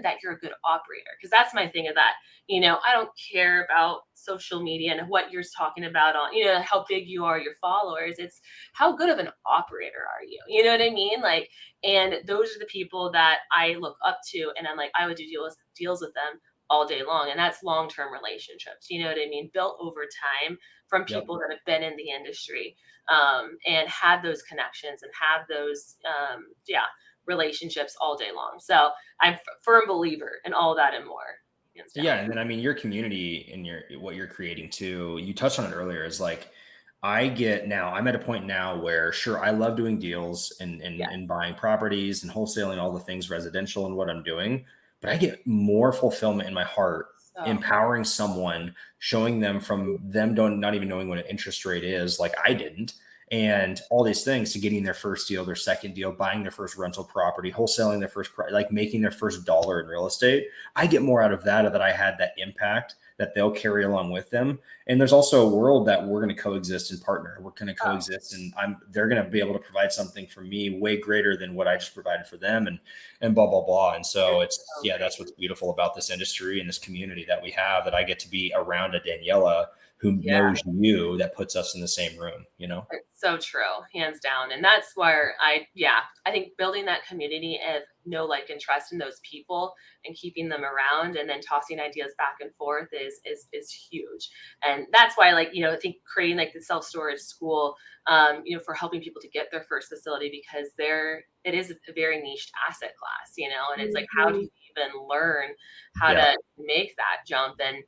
that you're a good operator. Because that's my thing of that, I don't care about social media and what you're talking about on, how big you are, your followers. It's how good of an operator are you? You know what I mean? Like, and those are the people that I look up to, and I'm like, I would do deals with them all day long. And that's long-term relationships, you know what I mean? Built over time from people that have been in the industry, and had those connections and have those, relationships all day long. So I'm a firm believer in all that and more. Yeah. And then, I mean, your community and what you're creating too, you touched on it earlier, is like, I'm at a point now where, sure, I love doing deals and buying properties and wholesaling all the things residential and what I'm doing, but I get more fulfillment in my heart empowering someone, showing them from them not even knowing what an interest rate is, like I didn't, and all these things, to getting their first deal, their second deal, buying their first rental property, wholesaling their first, like making their first dollar in real estate. I get more out of that I had that impact that they'll carry along with them. And there's also a world that we're going to coexist and partner. We're going to coexist, and they're going to be able to provide something for me way greater than what I just provided for them, and blah, blah, blah. And so that's what's beautiful about this industry and this community that we have, that I get to be around a Daniela who knows you, that puts us in the same room, It's so true, hands down. And that's where I think building that community of know, like, and trust in those people and keeping them around, and then tossing ideas back and forth is huge. And that's why, like, I think creating like the self-storage school, for helping people to get their first facility, because it is a very niche asset class, and it's like, how do you even learn how to make that jump and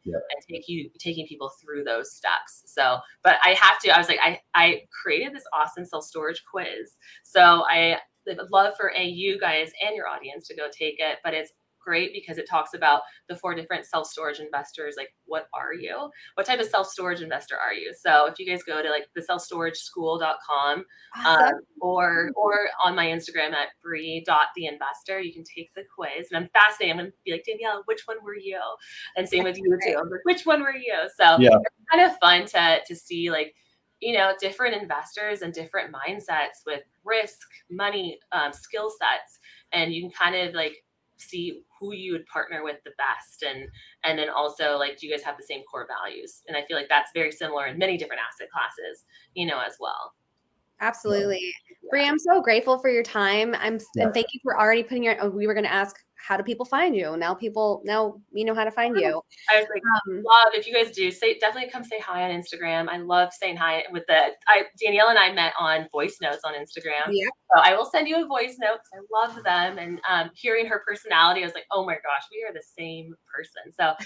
taking people through those steps. So, but I was like, I created this awesome self-storage quiz. So I would love for you guys and your audience to go take it, but it's great because it talks about the 4 different self-storage investors. Like, what are you? What type of self-storage investor are you? So if you guys go to like the selfstorageschool.com, or on my Instagram at Bree.theinvestor, you can take the quiz. And I'm fascinated. I'm going to be like, Danielle, which one were you? And same with you too. I'm like, which one were you? So it's kind of fun to see, like, different investors and different mindsets with risk, money, skill sets. And you can kind of like see who you would partner with the best. And then also, like, do you guys have the same core values? And I feel like that's very similar in many different asset classes, as well. Absolutely. Bree, I'm so grateful for your time. And thank you for already putting we were going to ask, how do people find you? Now you know how to find you. I was like, love, if you guys do, definitely come say hi on Instagram. I love saying hi with Danielle and I met on voice notes on Instagram. Yeah. So I will send you a voice note because I love them. And hearing her personality, I was like, oh my gosh, we are the same person. So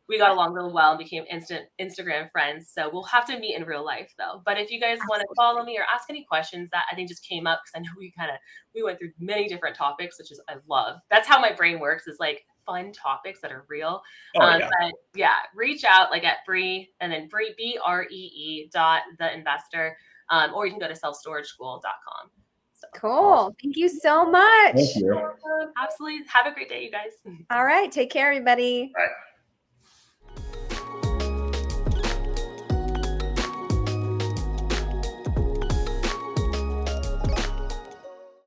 we got along really well and became instant Instagram friends. So we'll have to meet in real life though. But if you guys want to follow me or ask any questions that I think just came up, because I know we went through many different topics, which is, I love. That's how my brain works, is like fun topics that are real. But reach out like at Bree, and then Bree, BREE.theinvestor, or you can go to selfstorageschool.com. So. Cool. Thank you so much. Thank you. Absolutely. Have a great day, you guys. All right. Take care, everybody. All right.